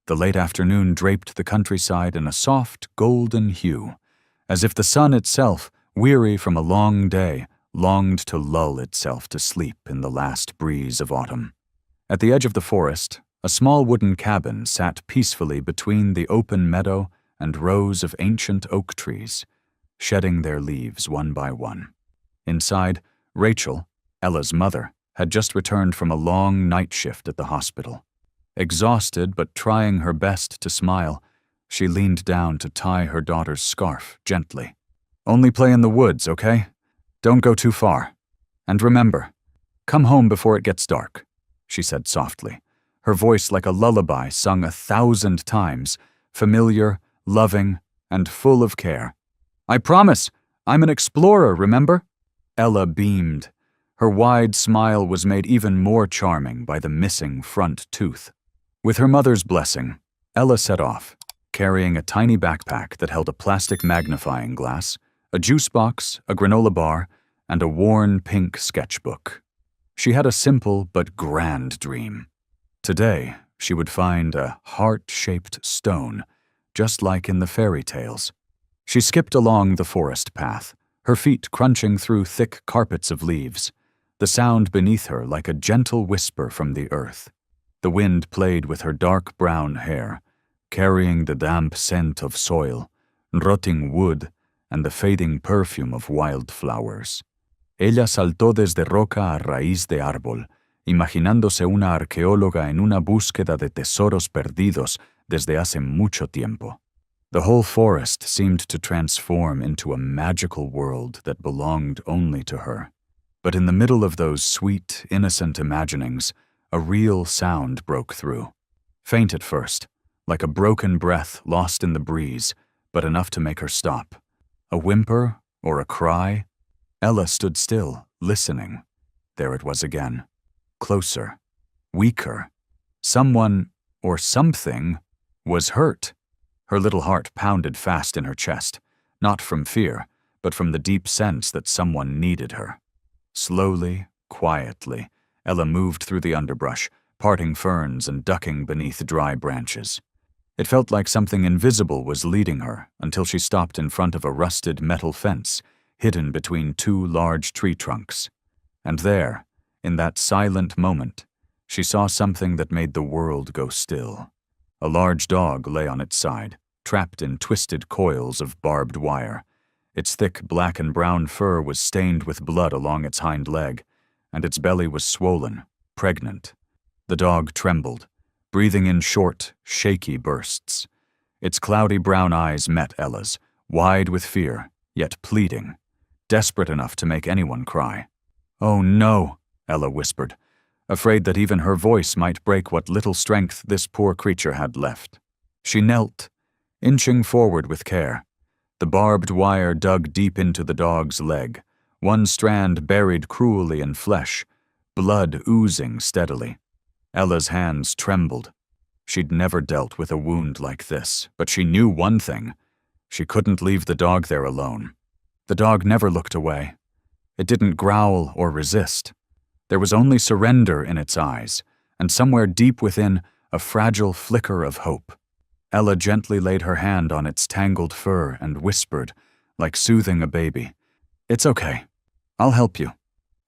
The late afternoon draped the countryside in a soft, golden hue, as if the sun itself, weary from a long day, longed to lull itself to sleep in the last breeze of autumn. At the edge of the forest, a small wooden cabin sat peacefully between the open meadow and rows of ancient oak trees, shedding their leaves one by one. Inside, Rachel, Ella's mother, had just returned from a long night shift at the hospital. Exhausted but trying her best to smile, she leaned down to tie her daughter's scarf gently. "Only play in the woods, okay? Don't go too far. And remember, come home before it gets dark," she said softly, her voice like a lullaby sung 1,000 times, familiar, loving, and full of care. "I promise, I'm an explorer, remember?" Ella beamed. Her wide smile was made even more charming by the missing front tooth. With her mother's blessing, Ella set off, carrying a tiny backpack that held a plastic magnifying glass, a juice box, a granola bar, and a worn pink sketchbook. She had a simple but grand dream. Today, she would find a heart-shaped stone, just like in the fairy tales. She skipped along the forest path, her feet crunching through thick carpets of leaves, the sound beneath her like a gentle whisper from the earth. The wind played with her dark brown hair, carrying the damp scent of soil, rotting wood, and the fading perfume of wildflowers. Ella saltó desde roca a raíz de árbol, imaginándose una arqueóloga en una búsqueda de tesoros perdidos desde hace mucho tiempo. The whole forest seemed to transform into a magical world that belonged only to her. But in the middle of those sweet, innocent imaginings, a real sound broke through. Faint at first, like a broken breath lost in the breeze, but enough to make her stop. A whimper or a cry? Ella stood still, listening. There it was again. Closer. Weaker. Someone, or something, was hurt. Her little heart pounded fast in her chest, not from fear, but from the deep sense that someone needed her. Slowly, quietly, Ella moved through the underbrush, parting ferns and ducking beneath dry branches. It felt like something invisible was leading her until she stopped in front of a rusted metal fence, hidden between two large tree trunks. And there, in that silent moment, she saw something that made the world go still. A large dog lay on its side, trapped in twisted coils of barbed wire. Its thick black and brown fur was stained with blood along its hind leg, and its belly was swollen, pregnant. The dog trembled, breathing in short, shaky bursts. Its cloudy brown eyes met Ella's, wide with fear, yet pleading, desperate enough to make anyone cry. "Oh no," Ella whispered, afraid that even her voice might break what little strength this poor creature had left. She knelt, inching forward with care. The barbed wire dug deep into the dog's leg, one strand buried cruelly in flesh, blood oozing steadily. Ella's hands trembled. She'd never dealt with a wound like this, but she knew one thing. She couldn't leave the dog there alone. The dog never looked away. It didn't growl or resist. There was only surrender in its eyes, and somewhere deep within, a fragile flicker of hope. Ella gently laid her hand on its tangled fur and whispered, like soothing a baby, "It's okay. I'll help you."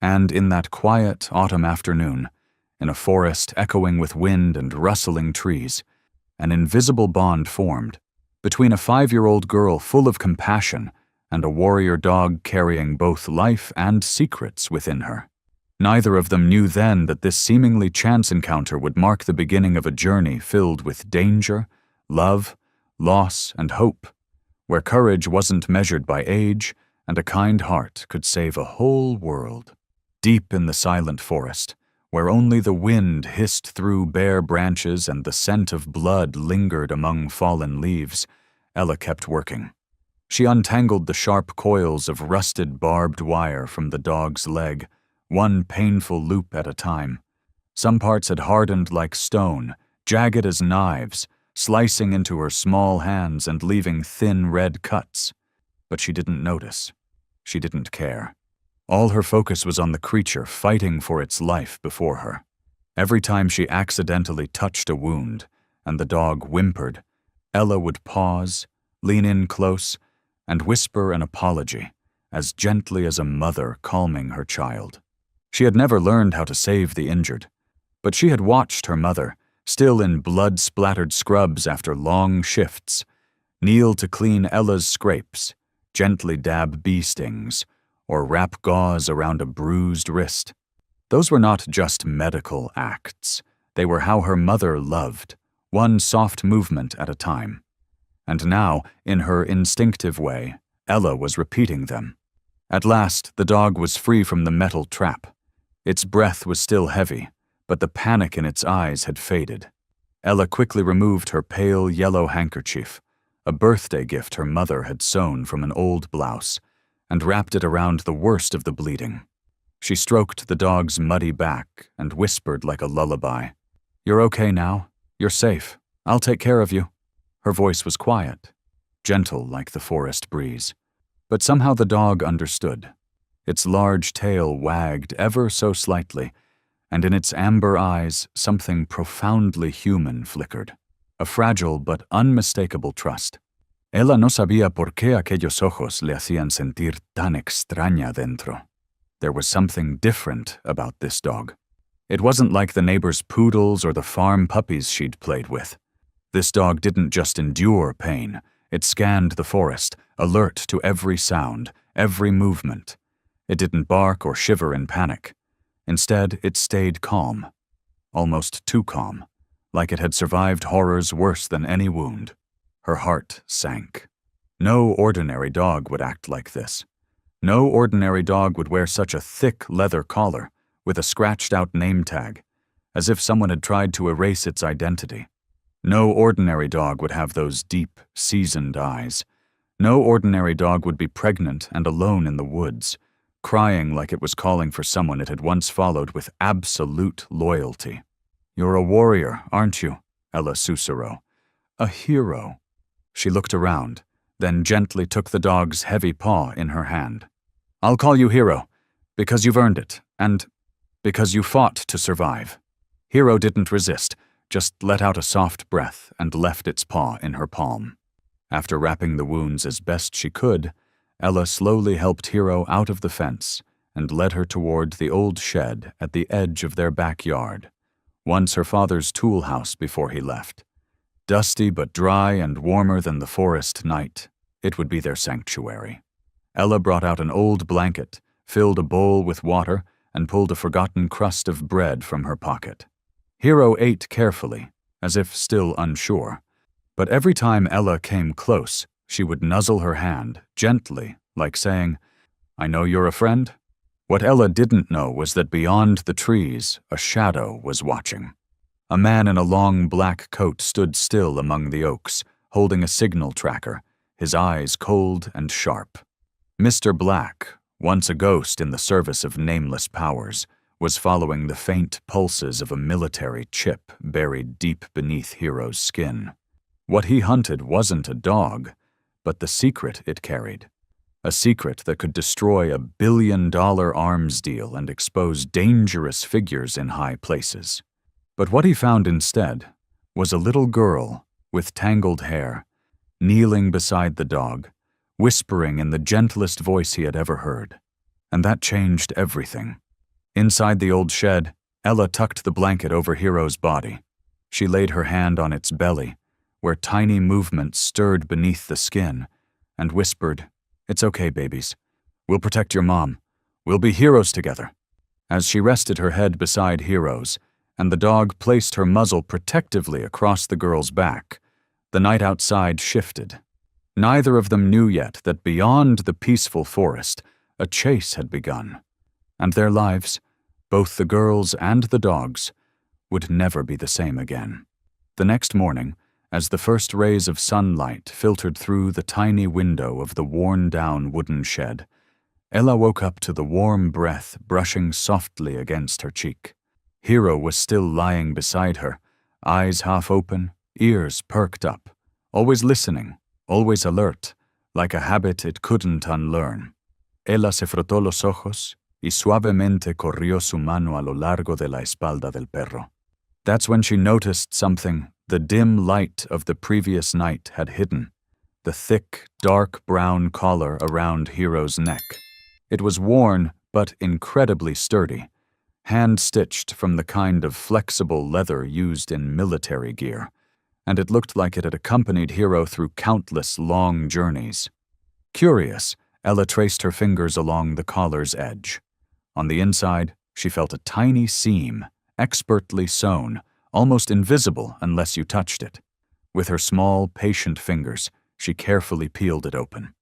And in that quiet autumn afternoon, in a forest echoing with wind and rustling trees, an invisible bond formed between a 5-year-old girl full of compassion and a warrior dog carrying both life and secrets within her. Neither of them knew then that this seemingly chance encounter would mark the beginning of a journey filled with danger, love, loss, and hope, where courage wasn't measured by age and a kind heart could save a whole world. Deep in the silent forest, where only the wind hissed through bare branches and the scent of blood lingered among fallen leaves, Ella kept working. She untangled the sharp coils of rusted barbed wire from the dog's leg, one painful loop at a time. Some parts had hardened like stone, jagged as knives, slicing into her small hands and leaving thin red cuts. But she didn't notice. She didn't care. All her focus was on the creature fighting for its life before her. Every time she accidentally touched a wound, and the dog whimpered, Ella would pause, lean in close, and whisper an apology, as gently as a mother calming her child. She had never learned how to save the injured, but she had watched her mother, still in blood-splattered scrubs after long shifts, kneel to clean Ella's scrapes, gently dab bee stings, or wrap gauze around a bruised wrist. Those were not just medical acts. They were how her mother loved, one soft movement at a time. And now, in her instinctive way, Ella was repeating them. At last, the dog was free from the metal trap. Its breath was still heavy, but the panic in its eyes had faded. Ella quickly removed her pale yellow handkerchief, a birthday gift her mother had sewn from an old blouse, and wrapped it around the worst of the bleeding. She stroked the dog's muddy back and whispered like a lullaby, "You're okay now. You're safe. I'll take care of you." Her voice was quiet, gentle like the forest breeze. But somehow the dog understood. Its large tail wagged ever so slightly, and in its amber eyes something profoundly human flickered, a fragile but unmistakable trust. Ella no sabía por qué aquellos ojos le hacían sentir tan extraña dentro. There was something different about this dog. It wasn't like the neighbor's poodles or the farm puppies she'd played with. This dog didn't just endure pain. It scanned the forest, alert to every sound, every movement. It didn't bark or shiver in panic. Instead, it stayed calm, almost too calm, like it had survived horrors worse than any wound. Her heart sank. No ordinary dog would act like this. No ordinary dog would wear such a thick leather collar with a scratched-out name tag, as if someone had tried to erase its identity. No ordinary dog would have those deep, seasoned eyes. No ordinary dog would be pregnant and alone in the woods, crying like it was calling for someone it had once followed with absolute loyalty. "You're a warrior, aren't you?" Ella susurró. "A hero." She looked around, then gently took the dog's heavy paw in her hand. "I'll call you Hero, because you've earned it, and because you fought to survive." Hero didn't resist, just let out a soft breath and left its paw in her palm. After wrapping the wounds as best she could, Ella slowly helped Hero out of the fence and led her toward the old shed at the edge of their backyard, once her father's tool house before he left. Dusty but dry and warmer than the forest night, it would be their sanctuary. Ella brought out an old blanket, filled a bowl with water, and pulled a forgotten crust of bread from her pocket. Hero ate carefully, as if still unsure, but every time Ella came close, she would nuzzle her hand, gently, like saying, "I know you're a friend." What Ella didn't know was that beyond the trees, a shadow was watching. A man in a long black coat stood still among the oaks, holding a signal tracker, his eyes cold and sharp. Mr. Black, once a ghost in the service of nameless powers, was following the faint pulses of a military chip buried deep beneath Hero's skin. What he hunted wasn't a dog, but the secret it carried. A secret that could destroy $1 billion arms deal and expose dangerous figures in high places. But what he found instead was a little girl with tangled hair, kneeling beside the dog, whispering in the gentlest voice he had ever heard. And that changed everything. Inside the old shed, Ella tucked the blanket over Hero's body. She laid her hand on its belly, where tiny movements stirred beneath the skin, and whispered, "It's okay, babies. We'll protect your mom. We'll be heroes together." As she rested her head beside Hero's, and the dog placed her muzzle protectively across the girl's back, the night outside shifted. Neither of them knew yet that beyond the peaceful forest, a chase had begun, and their lives, both the girls and the dog's, would never be the same again. The next morning, as the first rays of sunlight filtered through the tiny window of the worn-down wooden shed, Ella woke up to the warm breath brushing softly against her cheek. Hero was still lying beside her, eyes half open, ears perked up, always listening, always alert, like a habit it couldn't unlearn. Ella se frotó los ojos y suavemente corrió su mano a lo largo de la espalda del perro. That's when she noticed something the dim light of the previous night had hidden: the thick, dark brown collar around Hero's neck. It was worn, but incredibly sturdy, hand-stitched from the kind of flexible leather used in military gear, and it looked like it had accompanied Hero through countless long journeys. Curious, Ella traced her fingers along the collar's edge. On the inside, she felt a tiny seam, expertly sewn, almost invisible unless you touched it. With her small, patient fingers, she carefully peeled it open.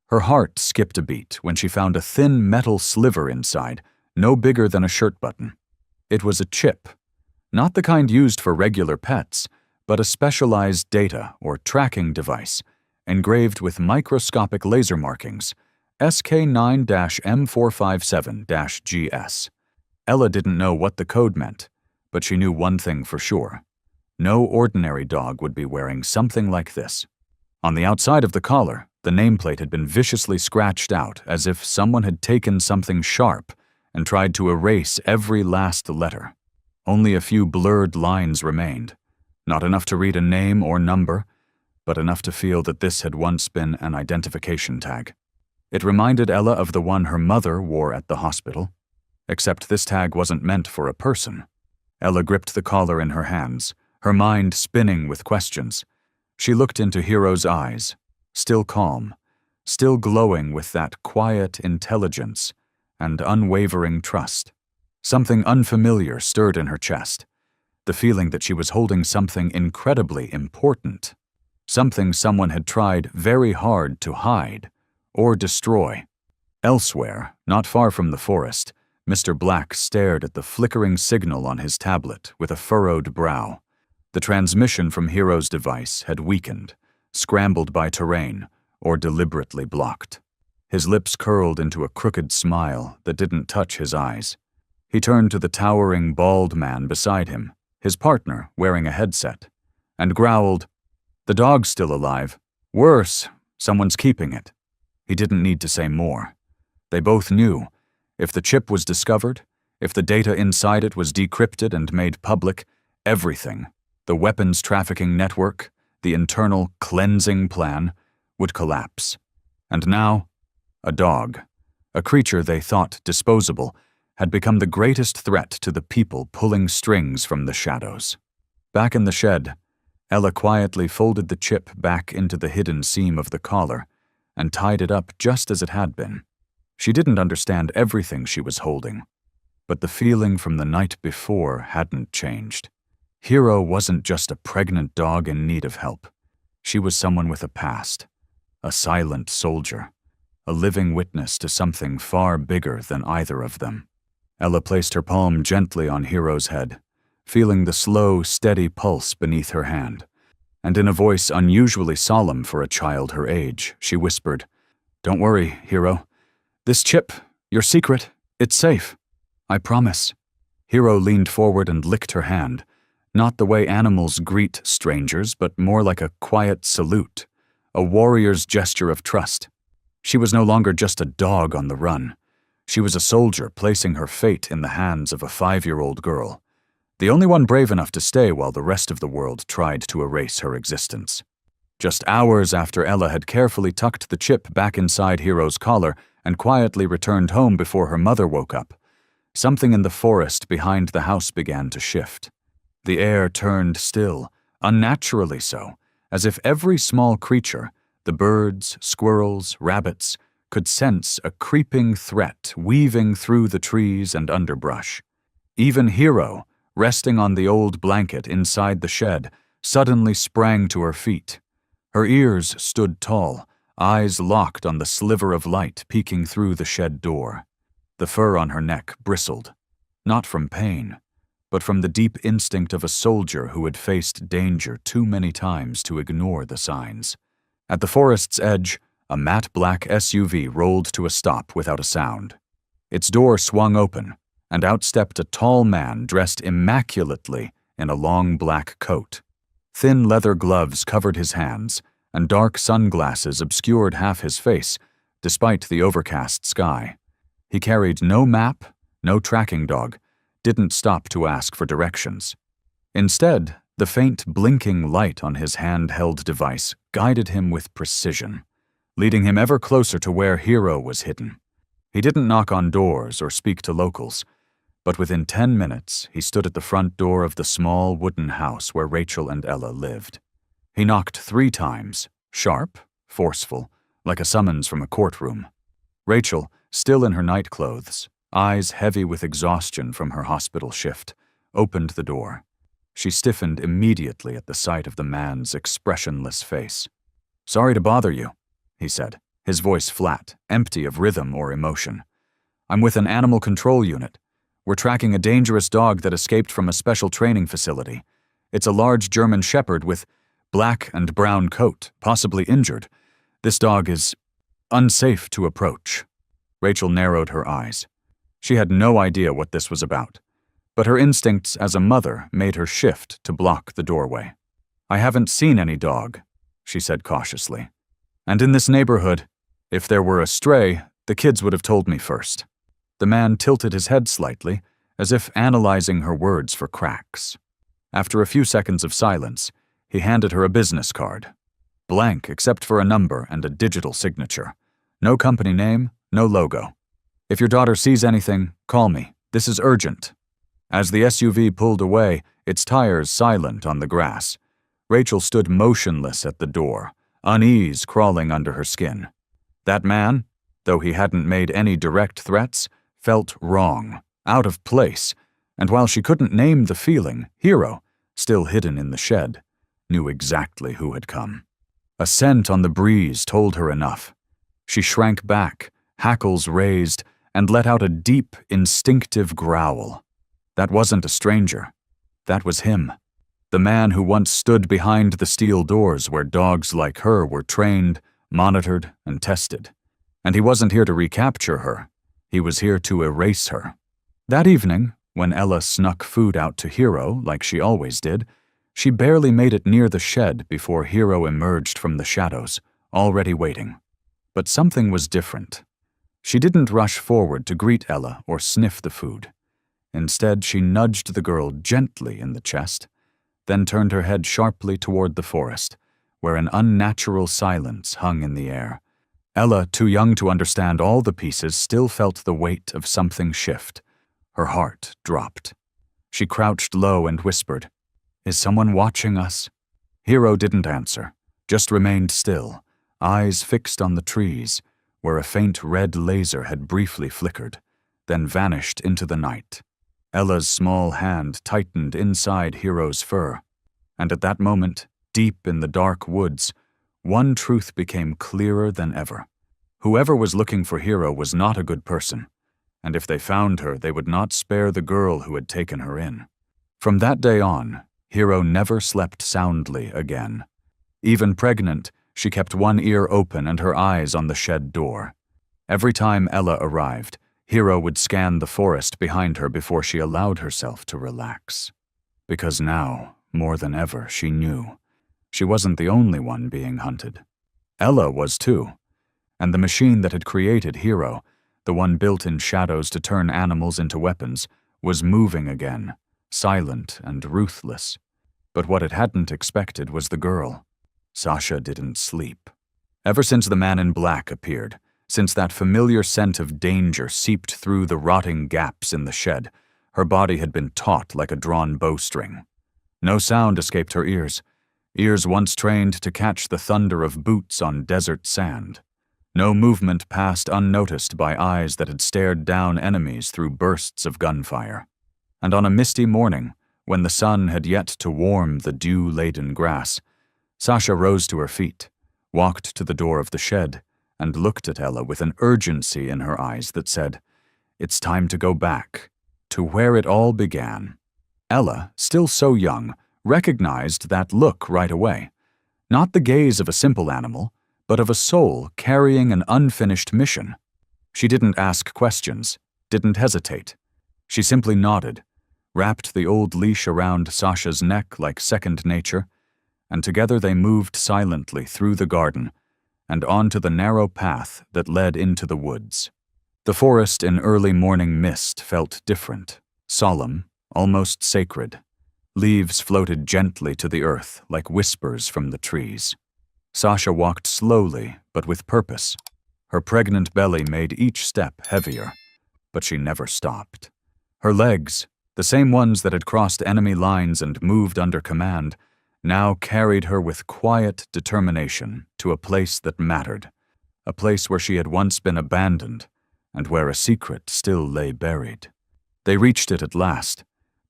Her heart skipped a beat when she found a thin metal sliver inside, no bigger than a shirt button. It was a chip, not the kind used for regular pets, but a specialized data or tracking device, engraved with microscopic laser markings, SK9-M457-GS. Ella didn't know what the code meant, but she knew one thing for sure. No ordinary dog would be wearing something like this. On the outside of the collar, the nameplate had been viciously scratched out as if someone had taken something sharp and tried to erase every last letter. Only a few blurred lines remained, not enough to read a name or number, but enough to feel that this had once been an identification tag. It reminded Ella of the one her mother wore at the hospital, except this tag wasn't meant for a person. Ella gripped the collar in her hands, her mind spinning with questions. She looked into Hero's eyes, still calm, still glowing with that quiet intelligence and unwavering trust. Something unfamiliar stirred in her chest, the feeling that she was holding something incredibly important, something someone had tried very hard to hide or destroy. Elsewhere, not far from the forest, Mr. Black stared at the flickering signal on his tablet with a furrowed brow. The transmission from Hero's device had weakened, scrambled by terrain, or deliberately blocked. His lips curled into a crooked smile that didn't touch his eyes. He turned to the towering, bald man beside him, his partner wearing a headset, and growled, "The dog's still alive. Worse, someone's keeping it." He didn't need to say more. They both knew. If the chip was discovered, if the data inside it was decrypted and made public, everything, the weapons trafficking network, the internal cleansing plan, would collapse. And now, a dog, a creature they thought disposable, had become the greatest threat to the people pulling strings from the shadows. Back in the shed, Ella quietly folded the chip back into the hidden seam of the collar and tied it up just as it had been. She didn't understand everything she was holding, but the feeling from the night before hadn't changed. Hero wasn't just a pregnant dog in need of help. She was someone with a past, a silent soldier, a living witness to something far bigger than either of them. Ella placed her palm gently on Hero's head, feeling the slow, steady pulse beneath her hand, and in a voice unusually solemn for a child her age, she whispered, "Don't worry, Hero. This chip, your secret, it's safe. I promise." Hero leaned forward and licked her hand, not the way animals greet strangers, but more like a quiet salute, a warrior's gesture of trust. She was no longer just a dog on the run. She was a soldier placing her fate in the hands of a 5-year-old girl, the only one brave enough to stay while the rest of the world tried to erase her existence. Just hours after Ella had carefully tucked the chip back inside Hero's collar and quietly returned home before her mother woke up, something in the forest behind the house began to shift. The air turned still, unnaturally so, as if every small creature, the birds, squirrels, rabbits, could sense a creeping threat weaving through the trees and underbrush. Even Hero, resting on the old blanket inside the shed, suddenly sprang to her feet. Her ears stood tall, eyes locked on the sliver of light peeking through the shed door. The fur on her neck bristled, not from pain, but from the deep instinct of a soldier who had faced danger too many times to ignore the signs. At the forest's edge, a matte black SUV rolled to a stop without a sound. Its door swung open, and out stepped a tall man dressed immaculately in a long black coat. Thin leather gloves covered his hands, and dark sunglasses obscured half his face, despite the overcast sky. He carried no map, no tracking dog, didn't stop to ask for directions. Instead, the faint blinking light on his handheld device guided him with precision, leading him ever closer to where Hero was hidden. He didn't knock on doors or speak to locals, but within 10 minutes he stood at the front door of the small wooden house where Rachel and Ella lived. He knocked 3 times, sharp, forceful, like a summons from a courtroom. Rachel, still in her nightclothes, eyes heavy with exhaustion from her hospital shift, opened the door. She stiffened immediately at the sight of the man's expressionless face. "Sorry to bother you," he said, his voice flat, empty of rhythm or emotion. "I'm with an animal control unit. We're tracking a dangerous dog that escaped from a special training facility. It's a large German shepherd with black and brown coat, possibly injured. This dog is unsafe to approach." Rachel narrowed her eyes. She had no idea what this was about, but her instincts as a mother made her shift to block the doorway. "I haven't seen any dog," she said cautiously. "And in this neighborhood, if there were a stray, the kids would have told me first." The man tilted his head slightly, as if analyzing her words for cracks. After a few seconds of silence, he handed her a business card. Blank except for a number and a digital signature. No company name, no logo. "If your daughter sees anything, call me. This is urgent." As the SUV pulled away, its tires silent on the grass, Rachel stood motionless at the door, unease crawling under her skin. That man, though he hadn't made any direct threats, felt wrong, out of place, and while she couldn't name the feeling, Hero, still hidden in the shed, knew exactly who had come. A scent on the breeze told her enough. She shrank back, hackles raised, and let out a deep, instinctive growl. That wasn't a stranger. That was him. The man who once stood behind the steel doors where dogs like her were trained, monitored, and tested. And he wasn't here to recapture her. He was here to erase her. That evening, when Ella snuck food out to Hero like she always did, she barely made it near the shed before Hero emerged from the shadows, already waiting. But something was different. She didn't rush forward to greet Ella or sniff the food. Instead, she nudged the girl gently in the chest, then turned her head sharply toward the forest, where an unnatural silence hung in the air. Ella, too young to understand all the pieces, still felt the weight of something shift. Her heart dropped. She crouched low and whispered, "Is someone watching us?" Hero didn't answer, just remained still, eyes fixed on the trees, where a faint red laser had briefly flickered, then vanished into the night. Ella's small hand tightened inside Hero's fur, and at that moment, deep in the dark woods, one truth became clearer than ever. Whoever was looking for Hero was not a good person, and if they found her, they would not spare the girl who had taken her in. From that day on, Hero never slept soundly again. Even pregnant, she kept one ear open and her eyes on the shed door. Every time Ella arrived, Hero would scan the forest behind her before she allowed herself to relax. Because now, more than ever, she knew. She wasn't the only one being hunted. Ella was too. And the machine that had created Hero, the one built in shadows to turn animals into weapons, was moving again, silent and ruthless. But what it hadn't expected was the girl. Sasha didn't sleep. Ever since the man in black appeared, since that familiar scent of danger seeped through the rotting gaps in the shed, her body had been taut like a drawn bowstring. No sound escaped her ears once trained to catch the thunder of boots on desert sand. No movement passed unnoticed by eyes that had stared down enemies through bursts of gunfire. And on a misty morning, when the sun had yet to warm the dew-laden grass, Sasha rose to her feet, walked to the door of the shed, and looked at Ella with an urgency in her eyes that said, "It's time to go back, to where it all began." Ella, still so young, recognized that look right away. Not the gaze of a simple animal, but of a soul carrying an unfinished mission. She didn't ask questions, didn't hesitate. She simply nodded, wrapped the old leash around Sasha's neck like second nature, and together they moved silently through the garden and onto the narrow path that led into the woods. The forest in early morning mist felt different, solemn, almost sacred. Leaves floated gently to the earth like whispers from the trees. Sasha walked slowly, but with purpose. Her pregnant belly made each step heavier, but she never stopped. Her legs, the same ones that had crossed enemy lines and moved under command, now carried her with quiet determination to a place that mattered, a place where she had once been abandoned and where a secret still lay buried. They reached it at last,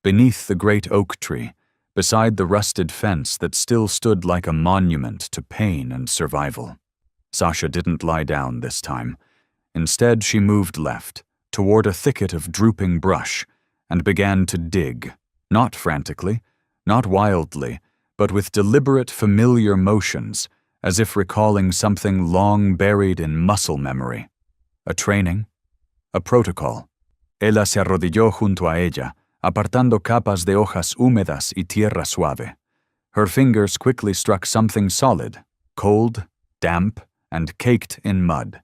beneath the great oak tree, beside the rusted fence that still stood like a monument to pain and survival. Sasha didn't lie down this time. Instead, she moved left, toward a thicket of drooping brush, and began to dig, not frantically, not wildly, but with deliberate, familiar motions, as if recalling something long buried in muscle memory. A training? A protocol. Ella se arrodilló junto a ella, apartando capas de hojas húmedas y tierra suave. Her fingers quickly struck something solid, cold, damp, and caked in mud.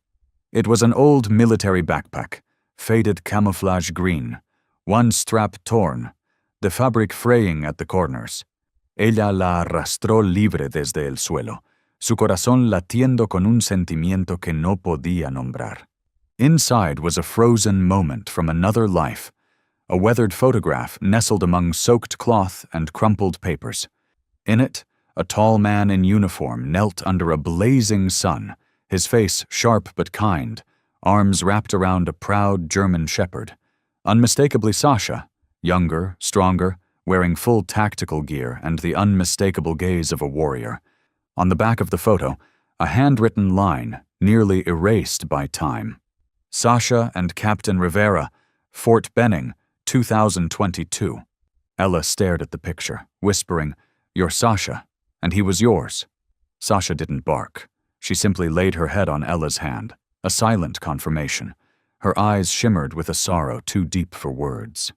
It was an old military backpack, faded camouflage green, one strap torn, the fabric fraying at the corners. Ella la arrastró libre desde el suelo, su corazón latiendo con un sentimiento que no podía nombrar. Inside was a frozen moment from another life, a weathered photograph nestled among soaked cloth and crumpled papers. In it, a tall man in uniform knelt under a blazing sun, his face sharp but kind, arms wrapped around a proud German shepherd. Unmistakably Sasha, younger, stronger, wearing full tactical gear and the unmistakable gaze of a warrior. On the back of the photo, a handwritten line, nearly erased by time. Sasha and Captain Rivera, Fort Benning, 2022. Ella stared at the picture, whispering, "You're Sasha, and he was yours." Sasha didn't bark. She simply laid her head on Ella's hand, a silent confirmation. Her eyes shimmered with a sorrow too deep for words.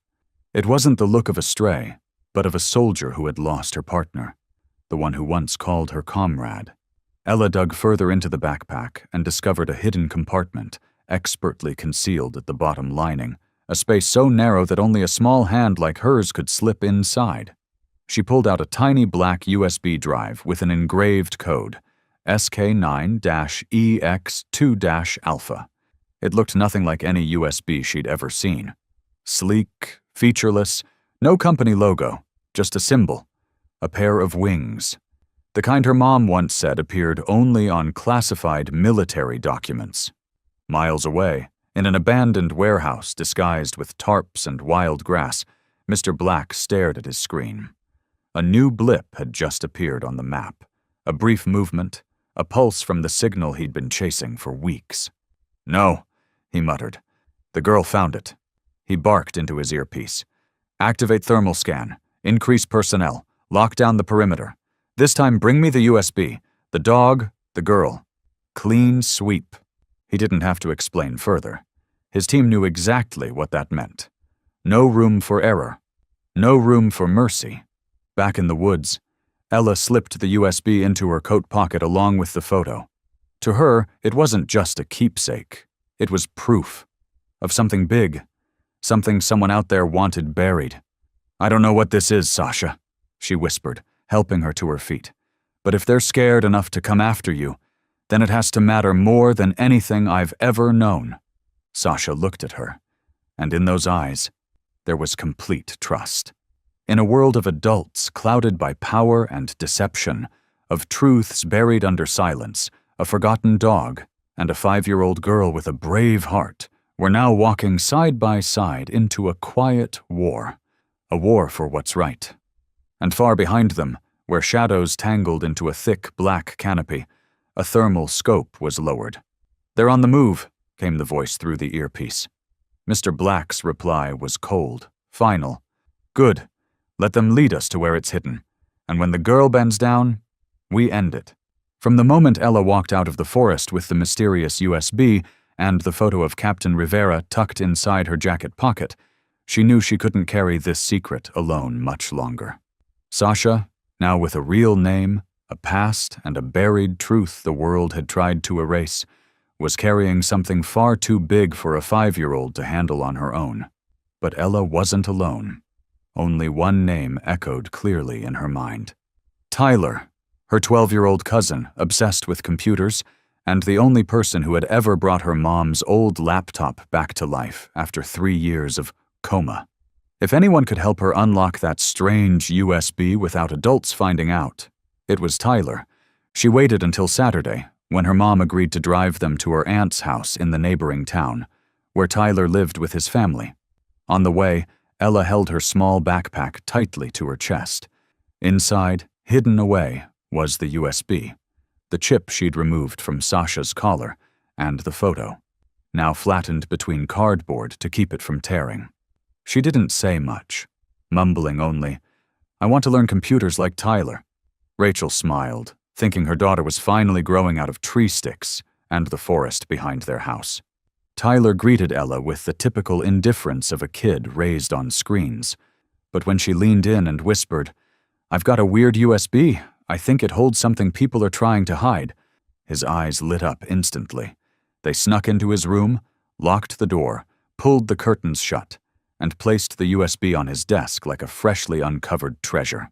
It wasn't the look of a stray, but of a soldier who had lost her partner, the one who once called her comrade. Ella dug further into the backpack and discovered a hidden compartment, expertly concealed at the bottom lining, a space so narrow that only a small hand like hers could slip inside. She pulled out a tiny black USB drive with an engraved code, SK9-EX2-alpha. It looked nothing like any USB she'd ever seen. Sleek, featureless, no company logo, just a symbol, a pair of wings. The kind her mom once said appeared only on classified military documents. Miles away, in an abandoned warehouse disguised with tarps and wild grass, Mr. Black stared at his screen. A new blip had just appeared on the map, a brief movement, a pulse from the signal he'd been chasing for weeks. "No," he muttered. The girl found it. He barked into his earpiece. "Activate thermal scan. Increase personnel. Lock down the perimeter. This time bring me the USB. The dog, the girl. Clean sweep." He didn't have to explain further. His team knew exactly what that meant. No room for error. No room for mercy. Back in the woods, Ella slipped the USB into her coat pocket along with the photo. To her, it wasn't just a keepsake. It was proof of something big, something someone out there wanted buried. "I don't know what this is, Sasha," she whispered, helping her to her feet. "But if they're scared enough to come after you, then it has to matter more than anything I've ever known." Sasha looked at her, and in those eyes, there was complete trust. In a world of adults clouded by power and deception, of truths buried under silence, a forgotten dog and a 5-year-old girl with a brave heart were now walking side by side into a quiet war, a war for what's right. And far behind them, where shadows tangled into a thick black canopy, a thermal scope was lowered. "They're on the move," came the voice through the earpiece. Mr. Black's reply was cold, final. "Good. Let them lead us to where it's hidden. And when the girl bends down, we end it." From the moment Ella walked out of the forest with the mysterious USB and the photo of Captain Rivera tucked inside her jacket pocket, she knew she couldn't carry this secret alone much longer. Sasha, now with a real name, a past, and a buried truth the world had tried to erase, was carrying something far too big for a 5-year-old to handle on her own. But Ella wasn't alone. Only one name echoed clearly in her mind. Tyler, her 12-year-old cousin, obsessed with computers, and the only person who had ever brought her mom's old laptop back to life after 3 years of coma. If anyone could help her unlock that strange USB without adults finding out, it was Tyler. She waited until Saturday, when her mom agreed to drive them to her aunt's house in the neighboring town, where Tyler lived with his family. On the way, Ella held her small backpack tightly to her chest. Inside, hidden away, was the USB, the chip she'd removed from Sasha's collar, and the photo, now flattened between cardboard to keep it from tearing. She didn't say much, mumbling only, "I want to learn computers like Tyler." Rachel smiled, thinking her daughter was finally growing out of tree sticks and the forest behind their house. Tyler greeted Ella with the typical indifference of a kid raised on screens. But when she leaned in and whispered, "I've got a weird USB. I think it holds something people are trying to hide," his eyes lit up instantly. They snuck into his room, locked the door, pulled the curtains shut, and placed the USB on his desk like a freshly uncovered treasure.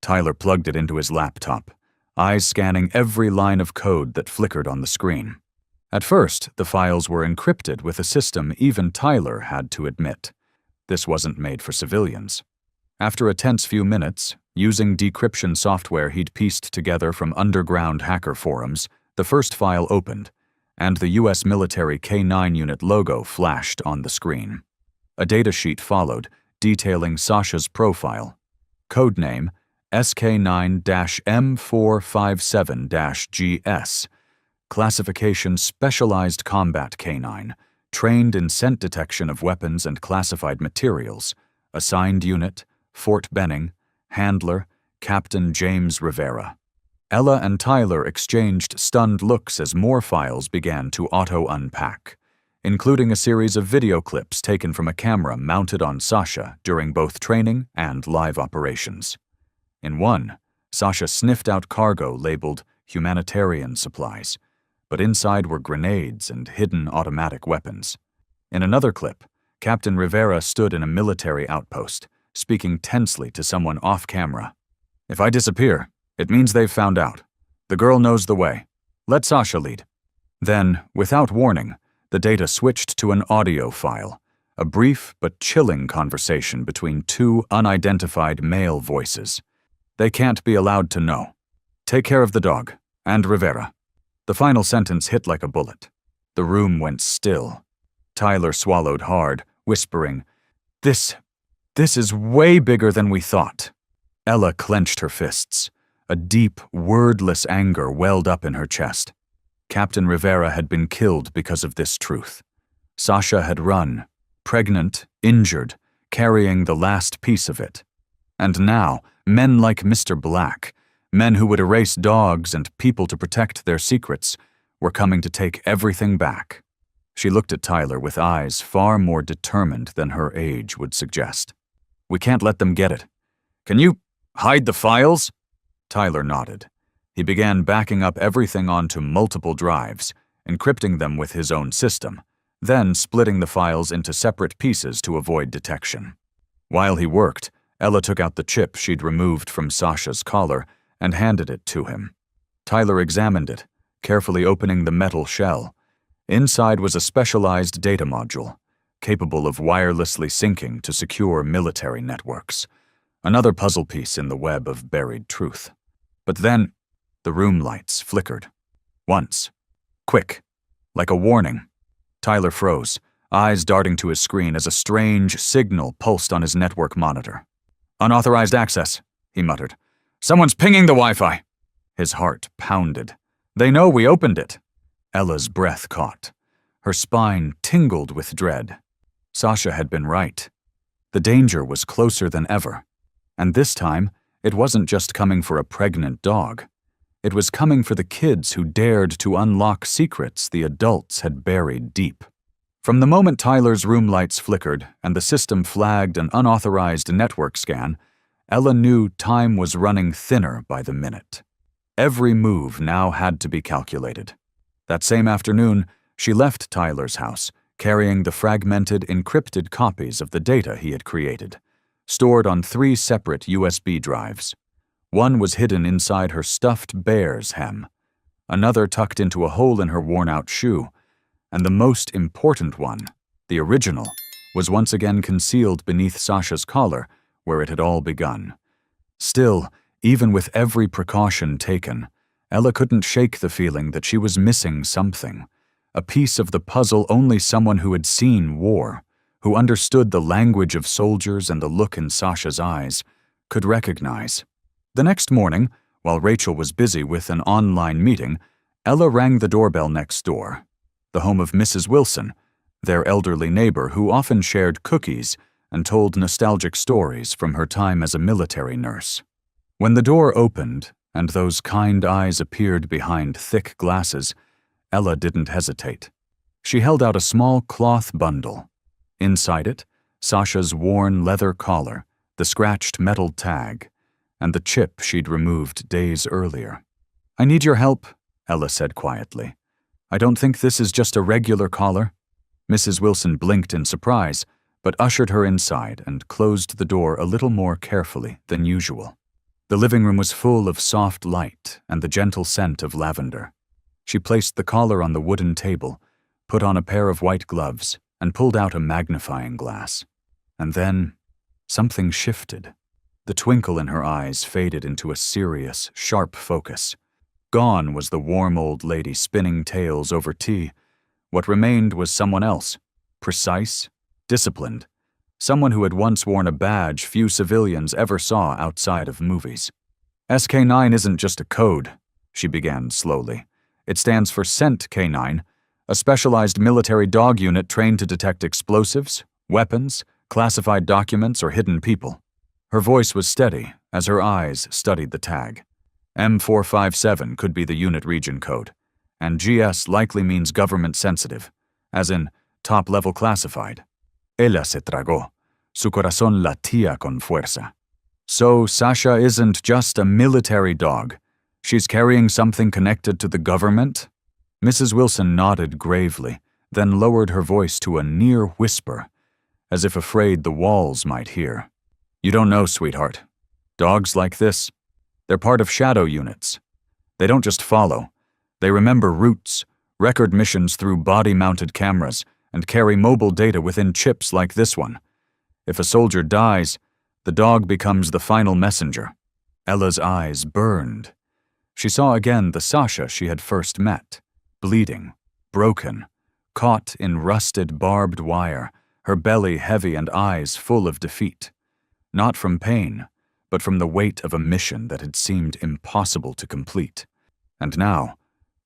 Tyler plugged it into his laptop, eyes scanning every line of code that flickered on the screen. At first, the files were encrypted with a system even Tyler had to admit. This wasn't made for civilians. After a tense few minutes, using decryption software he'd pieced together from underground hacker forums, the first file opened, and the U.S. military K-9 unit logo flashed on the screen. A datasheet followed, detailing Sasha's profile. Codename SK9-M457-GS. Classification Specialized Combat K-9, trained in scent detection of weapons and classified materials. Assigned unit, Fort Benning. Handler, Captain James Rivera. Ella and Tyler exchanged stunned looks as more files began to auto-unpack, including a series of video clips taken from a camera mounted on Sasha during both training and live operations. In one, Sasha sniffed out cargo labeled humanitarian supplies, but inside were grenades and hidden automatic weapons. In another clip, Captain Rivera stood in a military outpost, speaking tensely to someone off-camera. "If I disappear, it means they've found out. The girl knows the way. Let Sasha lead." Then, without warning, the data switched to an audio file, a brief but chilling conversation between two unidentified male voices. "They can't be allowed to know. Take care of the dog, and Rivera." The final sentence hit like a bullet. The room went still. Tyler swallowed hard, whispering, This is way bigger than we thought." Ella clenched her fists. A deep, wordless anger welled up in her chest. Captain Rivera had been killed because of this truth. Sasha had run, pregnant, injured, carrying the last piece of it. And now, men like Mr. Black, men who would erase dogs and people to protect their secrets, were coming to take everything back. She looked at Tyler with eyes far more determined than her age would suggest. "We can't let them get it. Can you hide the files?" Tyler nodded. He began backing up everything onto multiple drives, encrypting them with his own system, then splitting the files into separate pieces to avoid detection. While he worked, Ella took out the chip she'd removed from Sasha's collar and handed it to him. Tyler examined it, carefully opening the metal shell. Inside was a specialized data module, capable of wirelessly syncing to secure military networks. Another puzzle piece in the web of buried truth. But then, the room lights flickered. Once. Quick. Like a warning. Tyler froze, eyes darting to his screen as a strange signal pulsed on his network monitor. "Unauthorized access," he muttered. "Someone's pinging the Wi-Fi." His heart pounded. "They know we opened it." Ella's breath caught. Her spine tingled with dread. Sasha had been right. The danger was closer than ever. And this time, it wasn't just coming for a pregnant dog. It was coming for the kids who dared to unlock secrets the adults had buried deep. From the moment Tyler's room lights flickered and the system flagged an unauthorized network scan, Ella knew time was running thinner by the minute. Every move now had to be calculated. That same afternoon, she left Tyler's house, carrying the fragmented, encrypted copies of the data he had created. stored on 3 separate USB drives. One was hidden inside her stuffed bear's hem, another tucked into a hole in her worn-out shoe, and the most important one, the original, was once again concealed beneath Sasha's collar, where it had all begun. Still, even with every precaution taken, Ella couldn't shake the feeling that she was missing something, a piece of the puzzle only someone who had seen war, who understood the language of soldiers and the look in Sasha's eyes, could recognize. The next morning, while Rachel was busy with an online meeting, Ella rang the doorbell next door, the home of Mrs. Wilson, their elderly neighbor who often shared cookies and told nostalgic stories from her time as a military nurse. When the door opened and those kind eyes appeared behind thick glasses, Ella didn't hesitate. She held out a small cloth bundle. Inside it, Sasha's worn leather collar, the scratched metal tag, and the chip she'd removed days earlier. "I need your help," Ella said quietly. "I don't think this is just a regular collar." Mrs. Wilson blinked in surprise, but ushered her inside and closed the door a little more carefully than usual. The living room was full of soft light and the gentle scent of lavender. She placed the collar on the wooden table, put on a pair of white gloves, and pulled out a magnifying glass. And then, something shifted. The twinkle in her eyes faded into a serious, sharp focus. Gone was the warm old lady spinning tales over tea. What remained was someone else, precise, disciplined, someone who had once worn a badge few civilians ever saw outside of movies. "SK9 isn't just a code," she began slowly. "It stands for Scent K9, a specialized military dog unit trained to detect explosives, weapons, classified documents, or hidden people." Her voice was steady as her eyes studied the tag. M457 could be the unit region code, and GS likely means government sensitive, as in top-level classified. Ella se tragó. Su corazón latía con fuerza. So Sasha isn't just a military dog. She's carrying something connected to the government? Mrs. Wilson nodded gravely, then lowered her voice to a near whisper, as if afraid the walls might hear. "You don't know, sweetheart. Dogs like this, they're part of shadow units. They don't just follow. They remember routes, record missions through body-mounted cameras, and carry mobile data within chips like this one. If a soldier dies, the dog becomes the final messenger." Ella's eyes burned. She saw again the Sasha she had first met, bleeding, broken, caught in rusted barbed wire, her belly heavy and eyes full of defeat. Not from pain, but from the weight of a mission that had seemed impossible to complete. And now,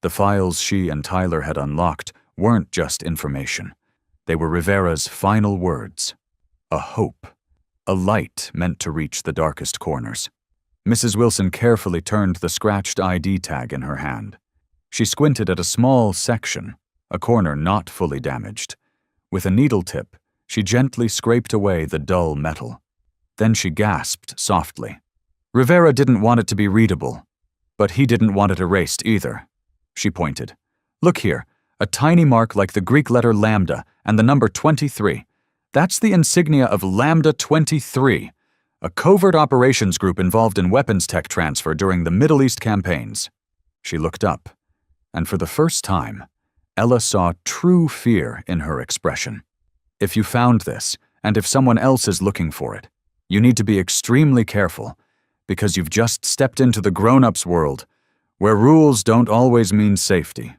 the files she and Tyler had unlocked weren't just information. They were Rivera's final words. A hope. A light meant to reach the darkest corners. Mrs. Wilson carefully turned the scratched ID tag in her hand. She squinted at a small section, a corner not fully damaged. With a needle tip, she gently scraped away the dull metal. Then she gasped softly. Rivera didn't want it to be readable, but he didn't want it erased either. She pointed. "Look here, a tiny mark like the Greek letter lambda and the number 23. That's the insignia of Lambda 23, a covert operations group involved in weapons tech transfer during the Middle East campaigns." She looked up, and for the first time, Ella saw true fear in her expression. "If you found this, and if someone else is looking for it, you need to be extremely careful, because you've just stepped into the grown-ups world, where rules don't always mean safety."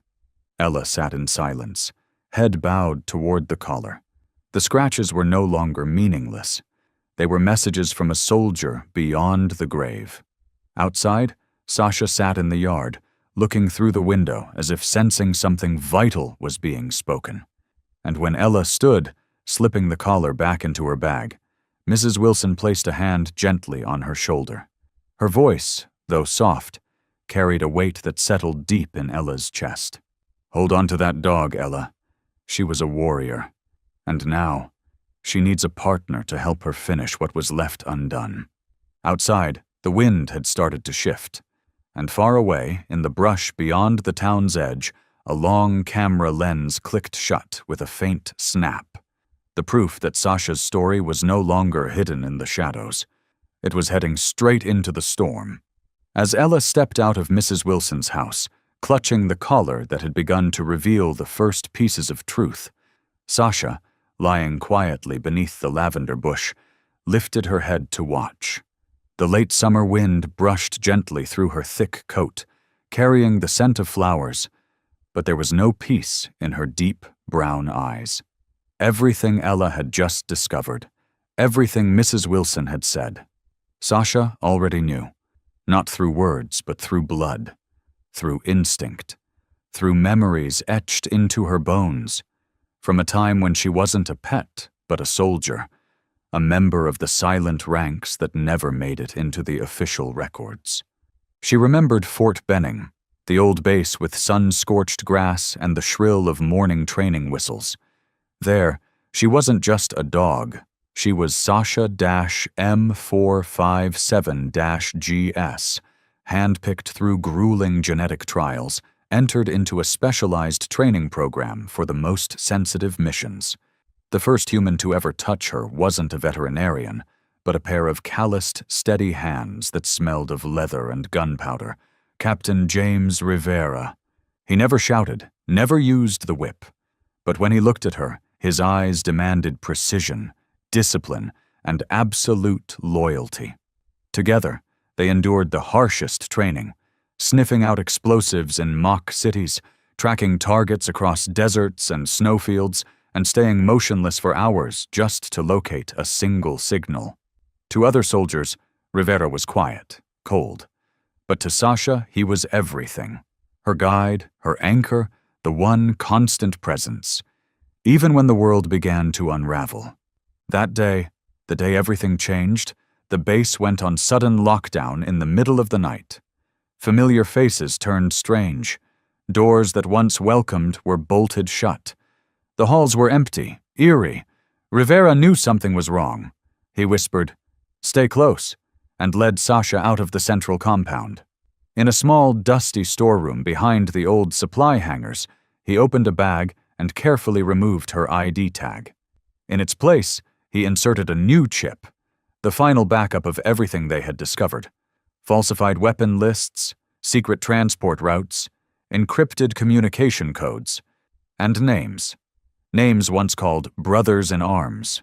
Ella sat in silence, head bowed toward the collar. The scratches were no longer meaningless. They were messages from a soldier beyond the grave. Outside, Sasha sat in the yard, looking through the window as if sensing something vital was being spoken. And when Ella stood, slipping the collar back into her bag, Mrs. Wilson placed a hand gently on her shoulder. Her voice, though soft, carried a weight that settled deep in Ella's chest. "Hold on to that dog, Ella. She was a warrior. And now, she needs a partner to help her finish what was left undone." Outside, the wind had started to shift, and far away, in the brush beyond the town's edge, a long camera lens clicked shut with a faint snap. the proof that Sasha's story was no longer hidden in the shadows. It was heading straight into the storm. As Ella stepped out of Mrs. Wilson's house, clutching the collar that had begun to reveal the first pieces of truth, Sasha, lying quietly beneath the lavender bush, lifted her head to watch. The late summer wind brushed gently through her thick coat, carrying the scent of flowers, but there was no peace in her deep brown eyes. Everything Ella had just discovered, everything Mrs. Wilson had said, Sasha already knew, not through words but through blood, through instinct, through memories etched into her bones, from a time when she wasn't a pet but a soldier, a member of the silent ranks that never made it into the official records. She remembered Fort Benning, the old base with sun-scorched grass and the shrill of morning training whistles. There, she wasn't just a dog. She was Sasha-M457-GS, handpicked through grueling genetic trials, entered into a specialized training program for the most sensitive missions. The first human to ever touch her wasn't a veterinarian, but a pair of calloused, steady hands that smelled of leather and gunpowder, Captain James Rivera. He never shouted, never used the whip, but when he looked at her, his eyes demanded precision, discipline, and absolute loyalty. Together, they endured the harshest training, sniffing out explosives in mock cities, tracking targets across deserts and snowfields, and staying motionless for hours just to locate a single signal. To other soldiers, Rivera was quiet, cold. But to Sasha, he was everything. Her guide, her anchor, the one constant presence. Even when the world began to unravel. That day, the day everything changed, the base went on sudden lockdown in the middle of the night. Familiar faces turned strange. Doors that once welcomed were bolted shut. The halls were empty, eerie. Rivera knew something was wrong. He whispered, "Stay close," and led Sasha out of the central compound. In a small, dusty storeroom behind the old supply hangars, he opened a bag and carefully removed her ID tag. In its place, he inserted a new chip, the final backup of everything they had discovered. Falsified weapon lists, secret transport routes, encrypted communication codes, and names. Names once called brothers in arms.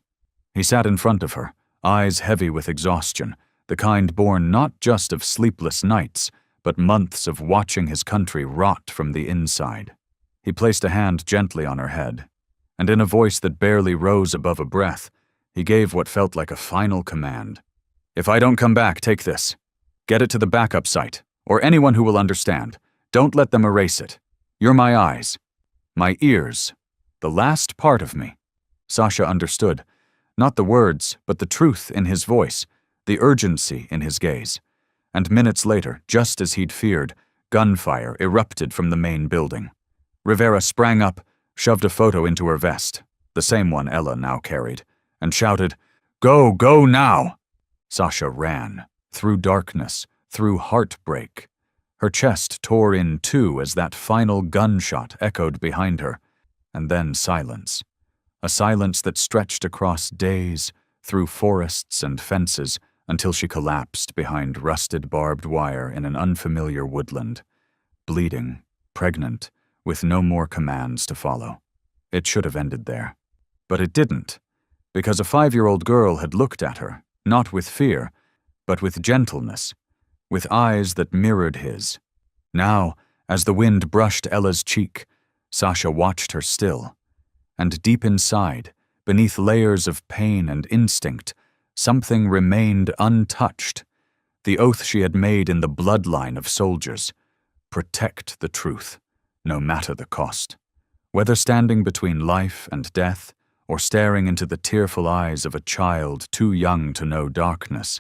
He sat in front of her, eyes heavy with exhaustion, the kind born not just of sleepless nights, but months of watching his country rot from the inside. He placed a hand gently on her head, and in a voice that barely rose above a breath, he gave what felt like a final command. "If I don't come back, take this. Get it to the backup site, or anyone who will understand. Don't let them erase it. You're my eyes, my ears, the last part of me." Sasha understood, not the words, but the truth in his voice, the urgency in his gaze. And minutes later, just as he'd feared, gunfire erupted from the main building. Rivera sprang up, shoved a photo into her vest, the same one Ella now carried, and shouted, "Go, go now!" Sasha ran, through darkness, through heartbreak. Her chest tore in two as that final gunshot echoed behind her, and then silence. A silence that stretched across days, through forests and fences, until she collapsed behind rusted barbed wire in an unfamiliar woodland, bleeding, pregnant, with no more commands to follow. It should have ended there. But it didn't, because a 5-year-old girl had looked at her, not with fear, but with gentleness, with eyes that mirrored his. Now, as the wind brushed Ella's cheek, Sasha watched her still, and deep inside, beneath layers of pain and instinct, something remained untouched, the oath she had made in the bloodline of soldiers: protect the truth, no matter the cost. Whether standing between life and death, or staring into the tearful eyes of a child too young to know darkness,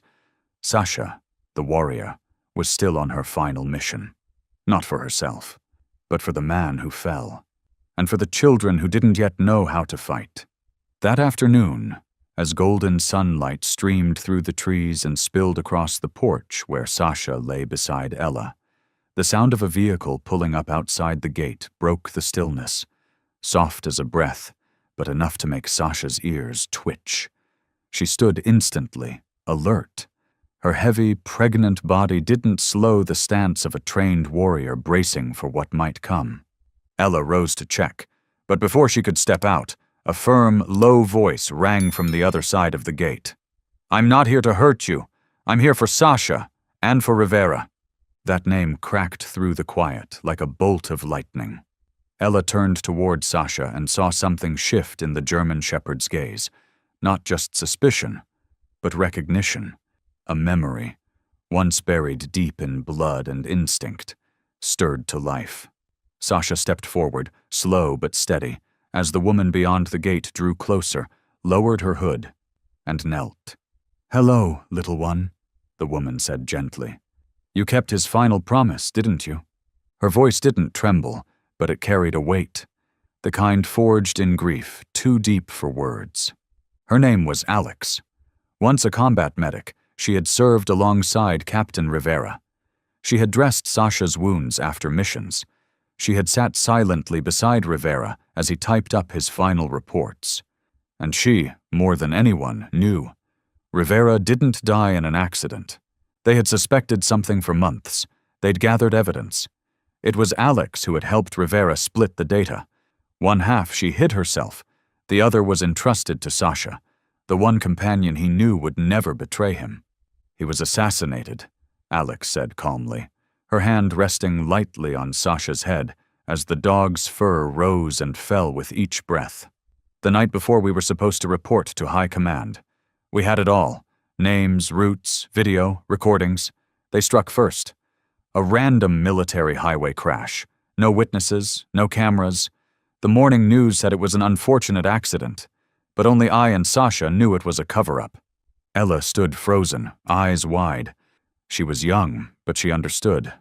Sasha, the warrior, was still on her final mission. Not for herself, but for the man who fell, and for the children who didn't yet know how to fight. That afternoon, as golden sunlight streamed through the trees and spilled across the porch where Sasha lay beside Ella, the sound of a vehicle pulling up outside the gate broke the stillness, soft as a breath, but enough to make Sasha's ears twitch. She stood instantly, alert. Her heavy, pregnant body didn't slow the stance of a trained warrior bracing for what might come. Ella rose to check, but before she could step out, a firm, low voice rang from the other side of the gate. "I'm not here to hurt you. I'm here for Sasha, and for Rivera." That name cracked through the quiet like a bolt of lightning. Ella turned toward Sasha and saw something shift in the German shepherd's gaze. Not just suspicion, but recognition. A memory, once buried deep in blood and instinct, stirred to life. Sasha stepped forward, slow but steady, as the woman beyond the gate drew closer, lowered her hood, and knelt. "Hello, little one," the woman said gently. "You kept his final promise, didn't you?" Her voice didn't tremble, but it carried a weight, the kind forged in grief, too deep for words. Her name was Alex. Once a combat medic, she had served alongside Captain Rivera. She had dressed Sasha's wounds after missions. She had sat silently beside Rivera as he typed up his final reports. And she, more than anyone, knew. Rivera didn't die in an accident. They had suspected something for months. They'd gathered evidence. It was Alex who had helped Rivera split the data. One half she hid herself. The other was entrusted to Sasha, the one companion he knew would never betray him. "He was assassinated," Alex said calmly, her hand resting lightly on Sasha's head as the dog's fur rose and fell with each breath. "The night before we were supposed to report to High Command. We had it all. Names, routes, video, recordings. They struck first. A random military highway crash. No witnesses, no cameras. The morning news said it was an unfortunate accident, but only I and Sasha knew it was a cover-up." Ella stood frozen, eyes wide. She was young, but she understood.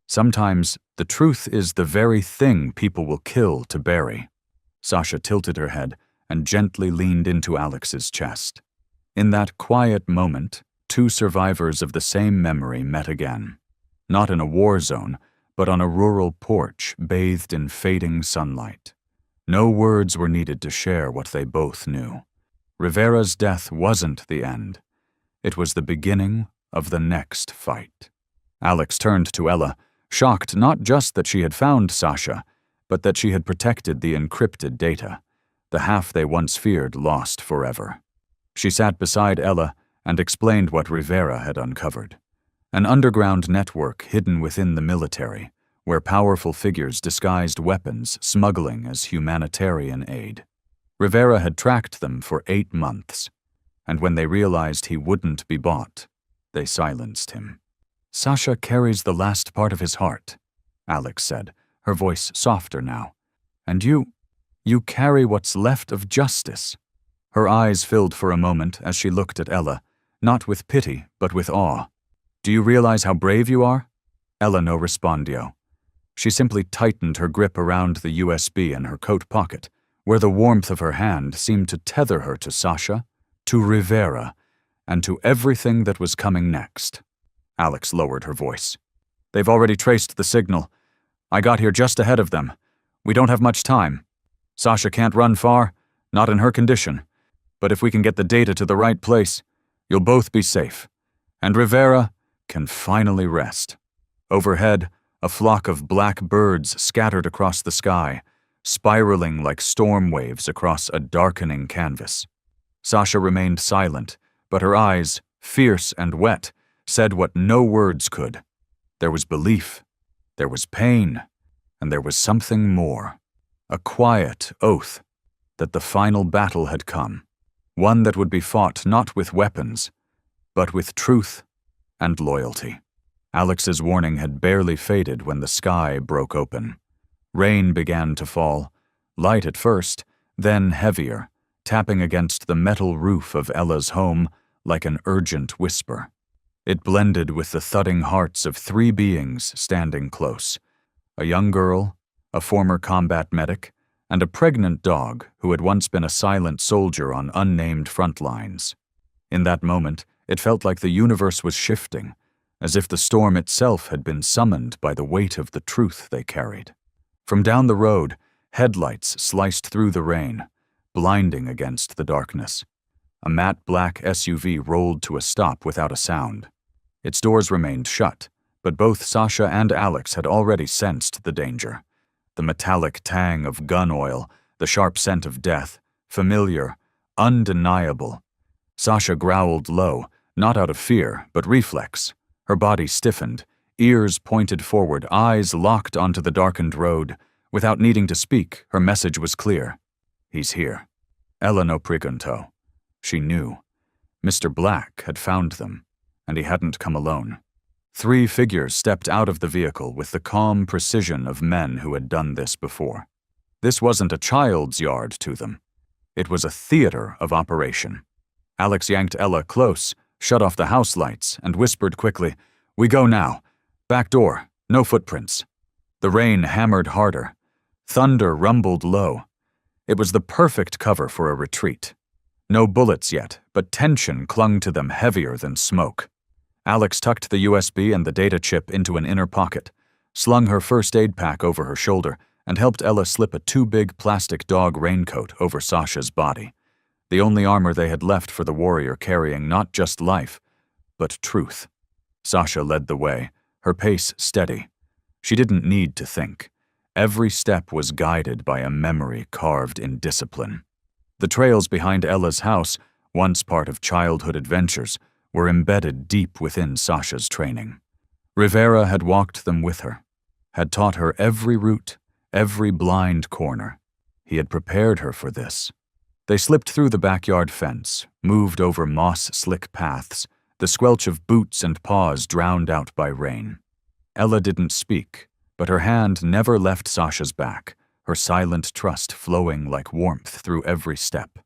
Sometimes the truth is the very thing people will kill to bury. Sasha tilted her head and gently leaned into Alex's chest. In that quiet moment, two survivors of the same memory met again. Not in a war zone, but on a rural porch bathed in fading sunlight. No words were needed to share what they both knew. Rivera's death wasn't the end. It was the beginning of the next fight. Alex turned to Ella, shocked not just that she had found Sasha, but that she had protected the encrypted data, the half they once feared lost forever. She sat beside Ella and explained what Rivera had uncovered. An underground network hidden within the military, where powerful figures disguised weapons smuggling as humanitarian aid. Rivera had tracked them for 8 months, and when they realized he wouldn't be bought, they silenced him. "Sasha carries the last part of his heart," Alex said, her voice softer now. "And you carry what's left of justice." Her eyes filled for a moment as she looked at Ella, not with pity, but with awe. "Do you realize how brave you are?" Ella no respondio. She simply tightened her grip around the USB in her coat pocket, where the warmth of her hand seemed to tether her to Sasha, to Rivera, and to everything that was coming next. Alex lowered her voice. "They've already traced the signal. I got here just ahead of them. We don't have much time. Sasha can't run far, not in her condition. But if we can get the data to the right place, you'll both be safe. And Rivera can finally rest." Overhead, a flock of black birds scattered across the sky, spiraling like storm waves across a darkening canvas. Sasha remained silent, but her eyes, fierce and wet, said what no words could. There was belief, there was pain, and there was something more. A quiet oath that the final battle had come, one that would be fought not with weapons, but with truth and loyalty. Alex's warning had barely faded when the sky broke open. Rain began to fall, light at first, then heavier, tapping against the metal roof of Ella's home like an urgent whisper. It blended with the thudding hearts of 3 beings standing close: a young girl, a former combat medic, and a pregnant dog who had once been a silent soldier on unnamed front lines. In that moment, it felt like the universe was shifting, as if the storm itself had been summoned by the weight of the truth they carried. From down the road, headlights sliced through the rain, blinding against the darkness. A matte black SUV rolled to a stop without a sound. Its doors remained shut, but both Sasha and Alex had already sensed the danger. The metallic tang of gun oil, the sharp scent of death, familiar, undeniable. Sasha growled low, not out of fear, but reflex. Her body stiffened, ears pointed forward, eyes locked onto the darkened road. Without needing to speak, her message was clear. He's here. Ella no pregunto. She knew. Mr. Black had found them, and he hadn't come alone. 3 figures stepped out of the vehicle with the calm precision of men who had done this before. This wasn't a child's yard to them. It was a theater of operation. Alex yanked Ella close, shut off the house lights, and whispered quickly, "We go now. Back door, no footprints." The rain hammered harder. Thunder rumbled low. It was the perfect cover for a retreat. No bullets yet, but tension clung to them heavier than smoke. Alex tucked the USB and the data chip into an inner pocket, slung her first aid pack over her shoulder, and helped Ella slip a too-big plastic dog raincoat over Sasha's body. The only armor they had left for the warrior carrying not just life, but truth. Sasha led the way, her pace steady. She didn't need to think. Every step was guided by a memory carved in discipline. The trails behind Ella's house, once part of childhood adventures, were embedded deep within Sasha's training. Rivera had walked them with her, had taught her every route, every blind corner. He had prepared her for this. They slipped through the backyard fence, moved over moss-slick paths, the squelch of boots and paws drowned out by rain. Ella didn't speak, but her hand never left Sasha's back, her silent trust flowing like warmth through every step.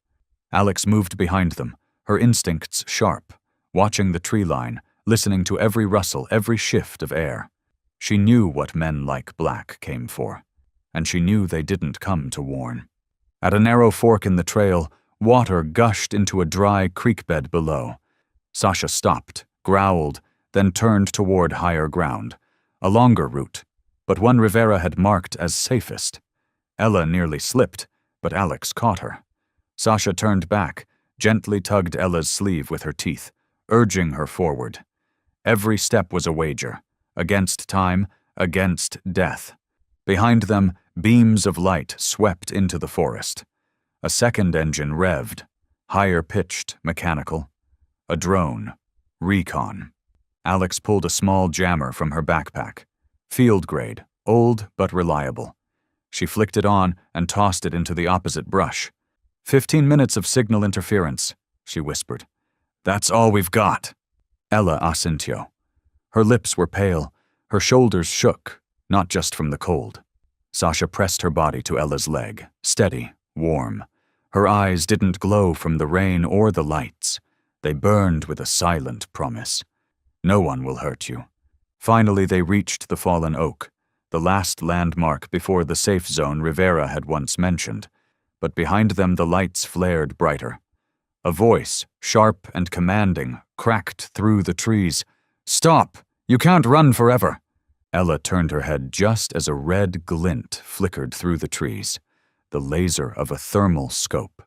Alex moved behind them, her instincts sharp, watching the tree line, listening to every rustle, every shift of air. She knew what men like Black came for, and she knew they didn't come to warn. At a narrow fork in the trail, water gushed into a dry creek bed below. Sasha stopped, growled, then turned toward higher ground, a longer route, but one Rivera had marked as safest. Ella nearly slipped, but Alex caught her. Sasha turned back, gently tugged Ella's sleeve with her teeth, urging her forward. Every step was a wager, against time, against death. Behind them, beams of light swept into the forest. A second engine revved, higher-pitched, mechanical. A drone. Recon. Alex pulled a small jammer from her backpack. Field grade, old but reliable. She flicked it on and tossed it into the opposite brush. 15 minutes of signal interference, she whispered. That's all we've got. Ella asintió. Her lips were pale, her shoulders shook, not just from the cold. Sasha pressed her body to Ella's leg, steady, warm. Her eyes didn't glow from the rain or the lights. They burned with a silent promise. No one will hurt you. Finally, they reached the fallen oak, the last landmark before the safe zone Rivera had once mentioned. But behind them the lights flared brighter. A voice, sharp and commanding, cracked through the trees. "Stop! You can't run forever!" Ella turned her head just as a red glint flickered through the trees, the laser of a thermal scope.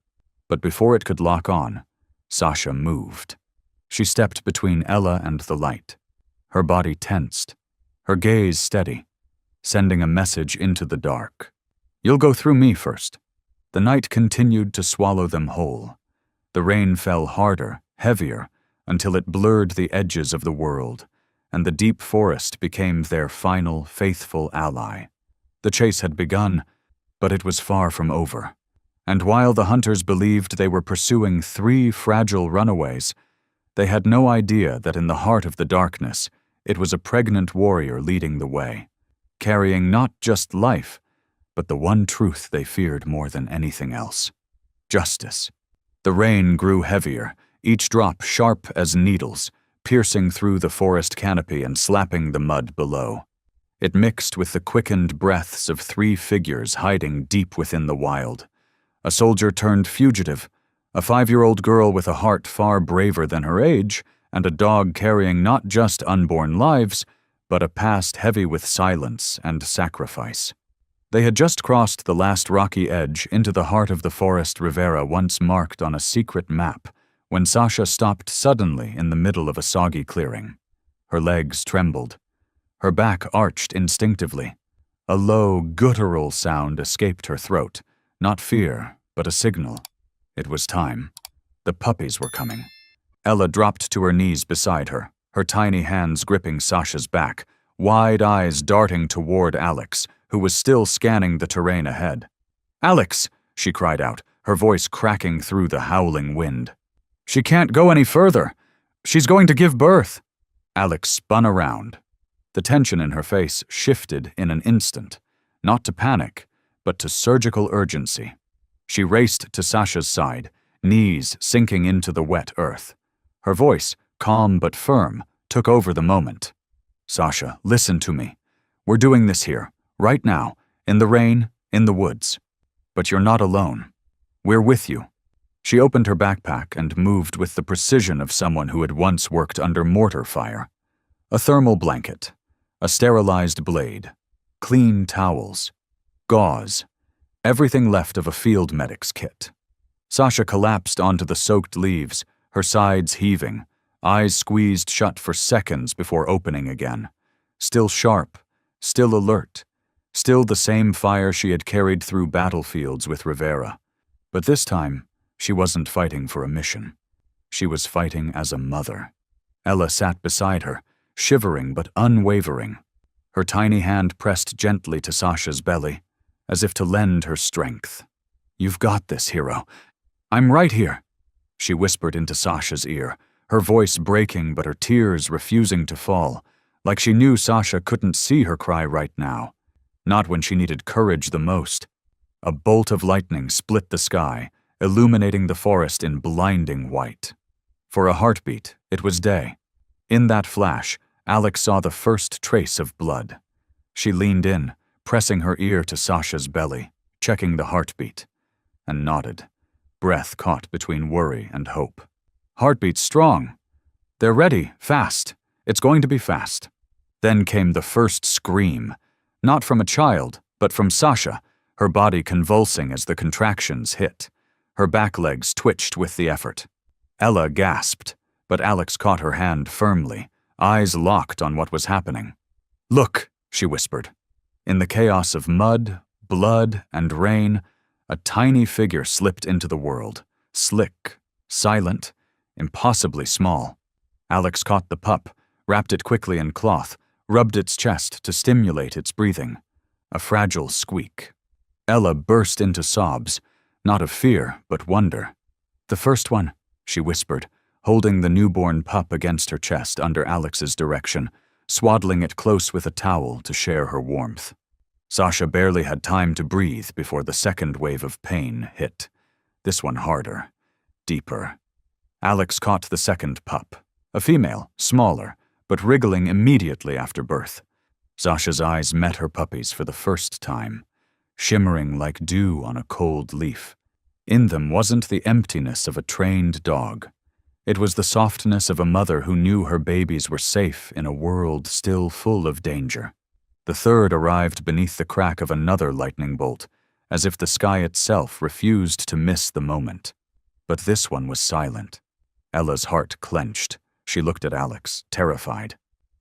But before it could lock on, Sasha moved. She stepped between Ella and the light. Her body tensed, her gaze steady, sending a message into the dark. "You'll go through me first." The night continued to swallow them whole. The rain fell harder, heavier, until it blurred the edges of the world, and the deep forest became their final, faithful ally. The chase had begun, but it was far from over. And while the hunters believed they were pursuing 3 fragile runaways, they had no idea that in the heart of the darkness, it was a pregnant warrior leading the way, carrying not just life, but the one truth they feared more than anything else: justice. The rain grew heavier, each drop sharp as needles, piercing through the forest canopy and slapping the mud below. It mixed with the quickened breaths of 3 figures hiding deep within the wild. A soldier turned fugitive, a 5-year-old girl with a heart far braver than her age, and a dog carrying not just unborn lives, but a past heavy with silence and sacrifice. They had just crossed the last rocky edge into the heart of the forest Rivera once marked on a secret map when Sasha stopped suddenly in the middle of a soggy clearing. Her legs trembled. Her back arched instinctively. A low, guttural sound escaped her throat, not fear, but a signal. It was time. The puppies were coming. Ella dropped to her knees beside her, her tiny hands gripping Sasha's back, wide eyes darting toward Alex, who was still scanning the terrain ahead. "Alex!" she cried out, her voice cracking through the howling wind. "She can't go any further. She's going to give birth." Alex spun around. The tension in her face shifted in an instant, not to panic, but to surgical urgency. She raced to Sasha's side, knees sinking into the wet earth. Her voice, calm but firm, took over the moment. "Sasha, listen to me. We're doing this here, right now, in the rain, in the woods. But you're not alone. We're with you." She opened her backpack and moved with the precision of someone who had once worked under mortar fire. A thermal blanket, a sterilized blade, clean towels, gauze, everything left of a field medic's kit. Sasha collapsed onto the soaked leaves, her sides heaving, eyes squeezed shut for seconds before opening again. Still sharp, still alert, still the same fire she had carried through battlefields with Rivera. But this time, she wasn't fighting for a mission. She was fighting as a mother. Ella sat beside her, shivering but unwavering. Her tiny hand pressed gently to Sasha's belly, as if to lend her strength. "You've got this, hero. I'm right here," she whispered into Sasha's ear, her voice breaking but her tears refusing to fall, like she knew Sasha couldn't see her cry right now, not when she needed courage the most. A bolt of lightning split the sky, illuminating the forest in blinding white. For a heartbeat, it was day. In that flash, Alex saw the first trace of blood. She leaned in, pressing her ear to Sasha's belly, checking the heartbeat, and nodded, breath caught between worry and hope. "Heartbeat's strong. They're ready, fast. It's going to be fast." Then came the first scream, not from a child, but from Sasha, her body convulsing as the contractions hit. Her back legs twitched with the effort. Ella gasped, but Alex caught her hand firmly, eyes locked on what was happening. "Look," she whispered. In the chaos of mud, blood, and rain, a tiny figure slipped into the world, slick, silent, impossibly small. Alex caught the pup, wrapped it quickly in cloth, rubbed its chest to stimulate its breathing. A fragile squeak. Ella burst into sobs, not of fear, but wonder. "The first one," she whispered, holding the newborn pup against her chest under Alex's direction, swaddling it close with a towel to share her warmth. Sasha barely had time to breathe before the second wave of pain hit. This one harder, deeper. Alex caught the second pup, a female, smaller, but wriggling immediately after birth. Sasha's eyes met her puppy's for the first time, shimmering like dew on a cold leaf. In them wasn't the emptiness of a trained dog. It was the softness of a mother who knew her babies were safe in a world still full of danger. The third arrived beneath the crack of another lightning bolt, as if the sky itself refused to miss the moment. But this one was silent. Ella's heart clenched. She looked at Alex, terrified.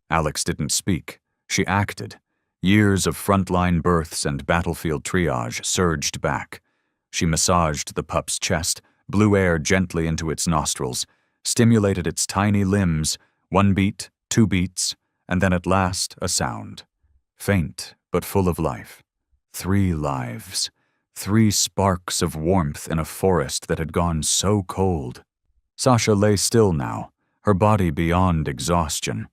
Alex didn't speak. She acted. Years of frontline births and battlefield triage surged back. She massaged the pup's chest, blew air gently into its nostrils, stimulated its tiny limbs, 1 beat, 2 beats, and then at last a sound. Faint, but full of life. 3 lives. 3 sparks of warmth in a forest that had gone so cold. Sasha lay still now, her body beyond exhaustion,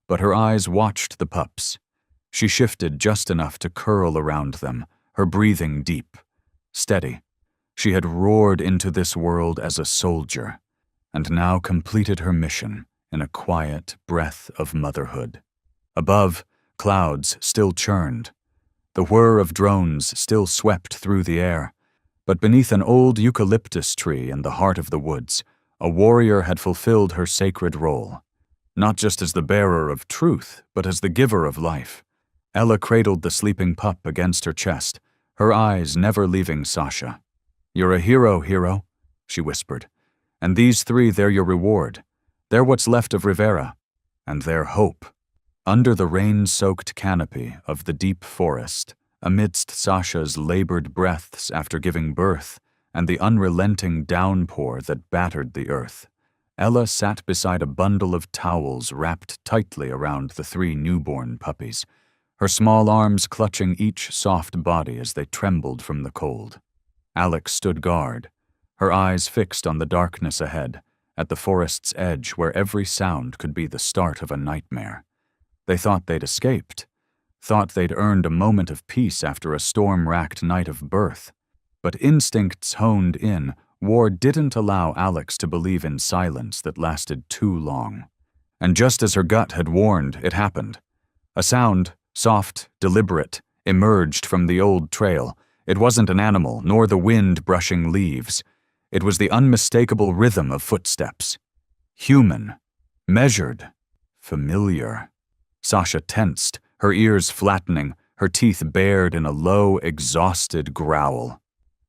but her eyes watched the pups. She shifted just enough to curl around them, her breathing deep, steady. She had roared into this world as a soldier, and now completed her mission in a quiet breath of motherhood. Above, clouds still churned. The whir of drones still swept through the air, but beneath an old eucalyptus tree in the heart of the woods, a warrior had fulfilled her sacred role, not just as the bearer of truth, but as the giver of life. Ella cradled the sleeping pup against her chest, her eyes never leaving Sasha. "You're a hero, hero," she whispered. "And these three, they're your reward. They're what's left of Rivera. And they're hope." Under the rain-soaked canopy of the deep forest, amidst Sasha's labored breaths after giving birth and the unrelenting downpour that battered the earth, Ella sat beside a bundle of towels wrapped tightly around the three newborn puppies, her small arms clutching each soft body as they trembled from the cold. Alex stood guard, her eyes fixed on the darkness ahead, at the forest's edge where every sound could be the start of a nightmare. They thought they'd escaped, thought they'd earned a moment of peace after a storm-racked night of birth. But instincts honed in, war didn't allow Alex to believe in silence that lasted too long. And just as her gut had warned, it happened. A sound, soft, deliberate, emerged from the old trail. It wasn't an animal, nor the wind brushing leaves. It was the unmistakable rhythm of footsteps. Human, measured, familiar. Sasha tensed, her ears flattening, her teeth bared in a low, exhausted growl.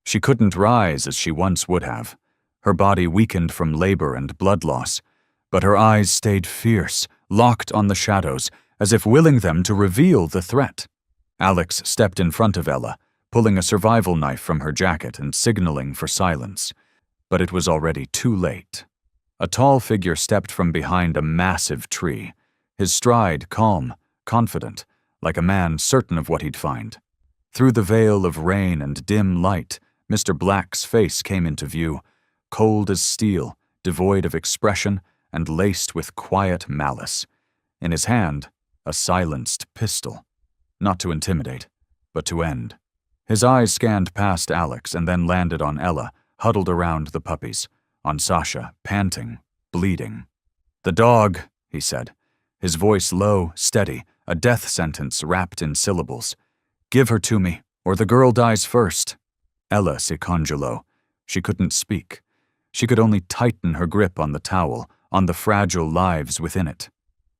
She couldn't rise as she once would have. Her body weakened from labor and blood loss, but her eyes stayed fierce, locked on the shadows, as if willing them to reveal the threat. Alex stepped in front of Ella, pulling a survival knife from her jacket and signaling for silence. But it was already too late. A tall figure stepped from behind a massive tree, his stride calm, confident, like a man certain of what he'd find. Through the veil of rain and dim light, Mr. Black's face came into view, cold as steel, devoid of expression, and laced with quiet malice. In his hand, a silenced pistol. Not to intimidate, but to end. His eyes scanned past Alex and then landed on Ella, huddled around the puppies, on Sasha, panting, bleeding. "The dog," he said, his voice low, steady, a death sentence wrapped in syllables. "Give her to me, or the girl dies first." Ella si congelò. She couldn't speak. She could only tighten her grip on the towel, on the fragile lives within it.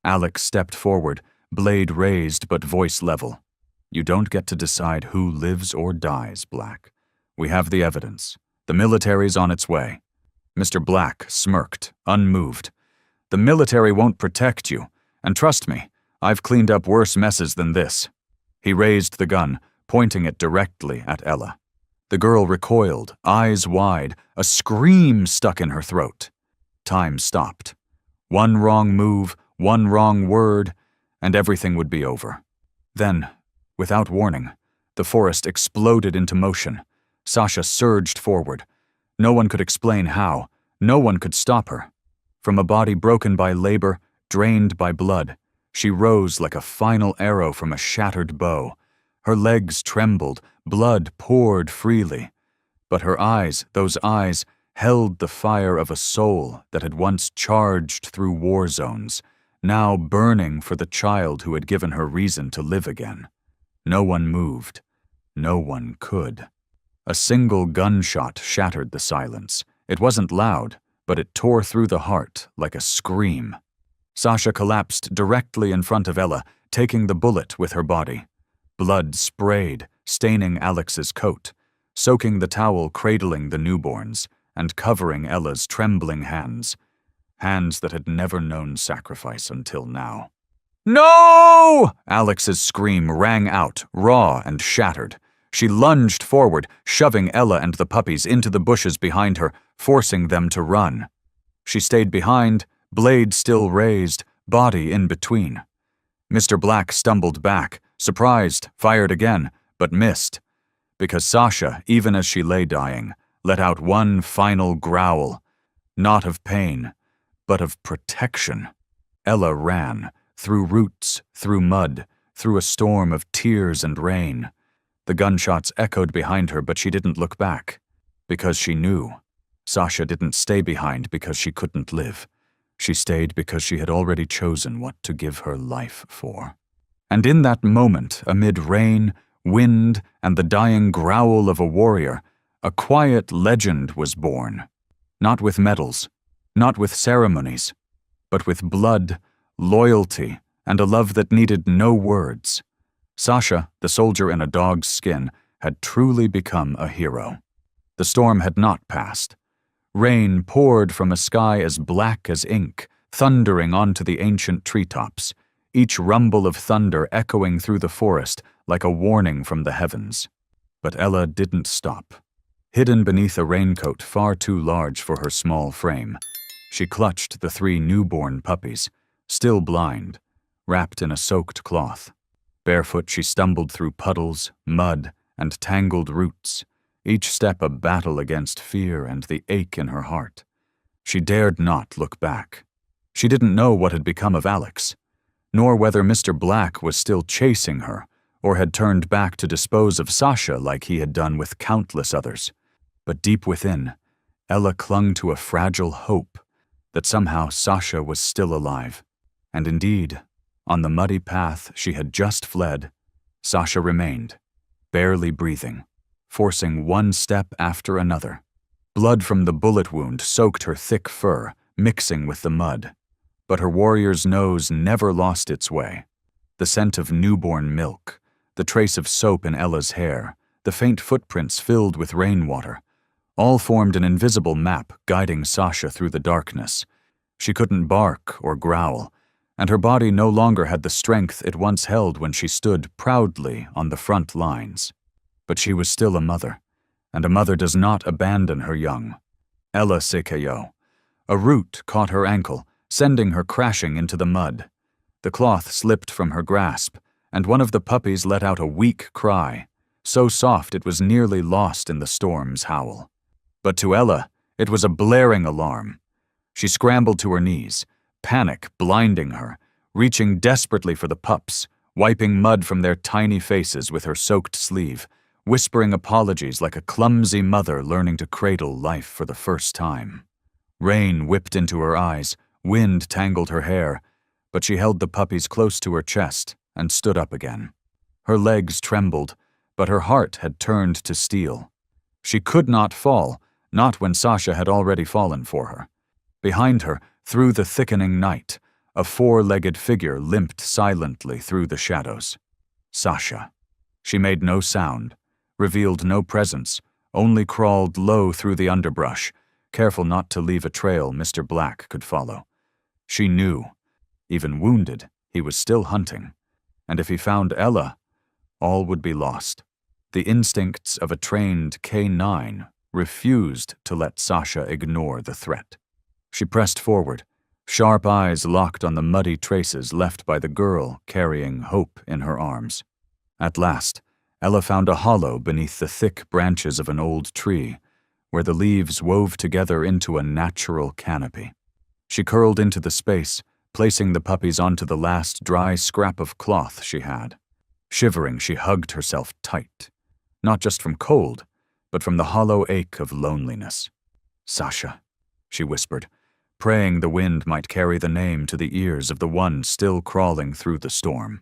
Alex stepped forward, blade raised but voice level. "You don't get to decide who lives or dies, Black. We have the evidence. The military's on its way." Mr. Black smirked, unmoved. "The military won't protect you, and trust me, I've cleaned up worse messes than this." He raised the gun, pointing it directly at Ella. The girl recoiled, eyes wide, a scream stuck in her throat. Time stopped. One wrong move, one wrong word, and everything would be over. Then, without warning, the forest exploded into motion. Sasha surged forward. No one could explain how. No one could stop her. From a body broken by labor, drained by blood, she rose like a final arrow from a shattered bow. Her legs trembled, blood poured freely. But her eyes, those eyes, held the fire of a soul that had once charged through war zones, now burning for the child who had given her reason to live again. No one moved. No one could. A single gunshot shattered the silence. It wasn't loud, but it tore through the heart like a scream. Sasha collapsed directly in front of Ella, taking the bullet with her body. Blood sprayed, staining Alex's coat, soaking the towel cradling the newborns, and covering Ella's trembling hands. Hands that had never known sacrifice until now. "No!" Alex's scream rang out, raw and shattered. She lunged forward, shoving Ella and the puppies into the bushes behind her, forcing them to run. She stayed behind, blade still raised, body in between. Mr. Black stumbled back, surprised, fired again, but missed. Because Sasha, even as she lay dying, let out one final growl, not of pain, but of protection. Ella ran, through roots, through mud, through a storm of tears and rain. The gunshots echoed behind her, but she didn't look back. Because she knew. Sasha didn't stay behind because she couldn't live. She stayed because she had already chosen what to give her life for. And in that moment, amid rain, wind, and the dying growl of a warrior, a quiet legend was born. Not with medals, not with ceremonies, but with blood, loyalty, and a love that needed no words. Sasha, the soldier in a dog's skin, had truly become a hero. The storm had not passed. Rain poured from a sky as black as ink, thundering onto the ancient treetops, each rumble of thunder echoing through the forest like a warning from the heavens. But Ella didn't stop. Hidden beneath a raincoat far too large for her small frame, she clutched the 3 newborn puppies, still blind, wrapped in a soaked cloth. Barefoot she stumbled through puddles, mud, and tangled roots, each step a battle against fear and the ache in her heart. She dared not look back. She didn't know what had become of Alex, nor whether Mr. Black was still chasing her or had turned back to dispose of Sasha like he had done with countless others. But deep within, Ella clung to a fragile hope that somehow Sasha was still alive. And indeed, on the muddy path she had just fled, Sasha remained, barely breathing, forcing one step after another. Blood from the bullet wound soaked her thick fur, mixing with the mud. But her warrior's nose never lost its way. The scent of newborn milk, the trace of soap in Ella's hair, the faint footprints filled with rainwater, all formed an invisible map guiding Sasha through the darkness. She couldn't bark or growl, and her body no longer had the strength it once held when she stood proudly on the front lines. But she was still a mother, and a mother does not abandon her young. Ella Sekayo. A root caught her ankle, sending her crashing into the mud. The cloth slipped from her grasp, and one of the puppies let out a weak cry, so soft it was nearly lost in the storm's howl. But to Ella, it was a blaring alarm. She scrambled to her knees, panic blinding her, reaching desperately for the pups, wiping mud from their tiny faces with her soaked sleeve, whispering apologies like a clumsy mother learning to cradle life for the first time. Rain whipped into her eyes, wind tangled her hair, but she held the puppies close to her chest and stood up again. Her legs trembled, but her heart had turned to steel. She could not fall, not when Sasha had already fallen for her. Behind her, through the thickening night, a 4-legged figure limped silently through the shadows. Sasha. She made no sound, revealed no presence, only crawled low through the underbrush, careful not to leave a trail Mr. Black could follow. She knew, even wounded, he was still hunting, and if he found Ella, all would be lost. The instincts of a trained K9 refused to let Sasha ignore the threat. She pressed forward, sharp eyes locked on the muddy traces left by the girl carrying hope in her arms. At last, Ella found a hollow beneath the thick branches of an old tree, where the leaves wove together into a natural canopy. She curled into the space, placing the puppies onto the last dry scrap of cloth she had. Shivering, she hugged herself tight, not just from cold, but from the hollow ache of loneliness. "Sasha," she whispered, praying the wind might carry the name to the ears of the one still crawling through the storm.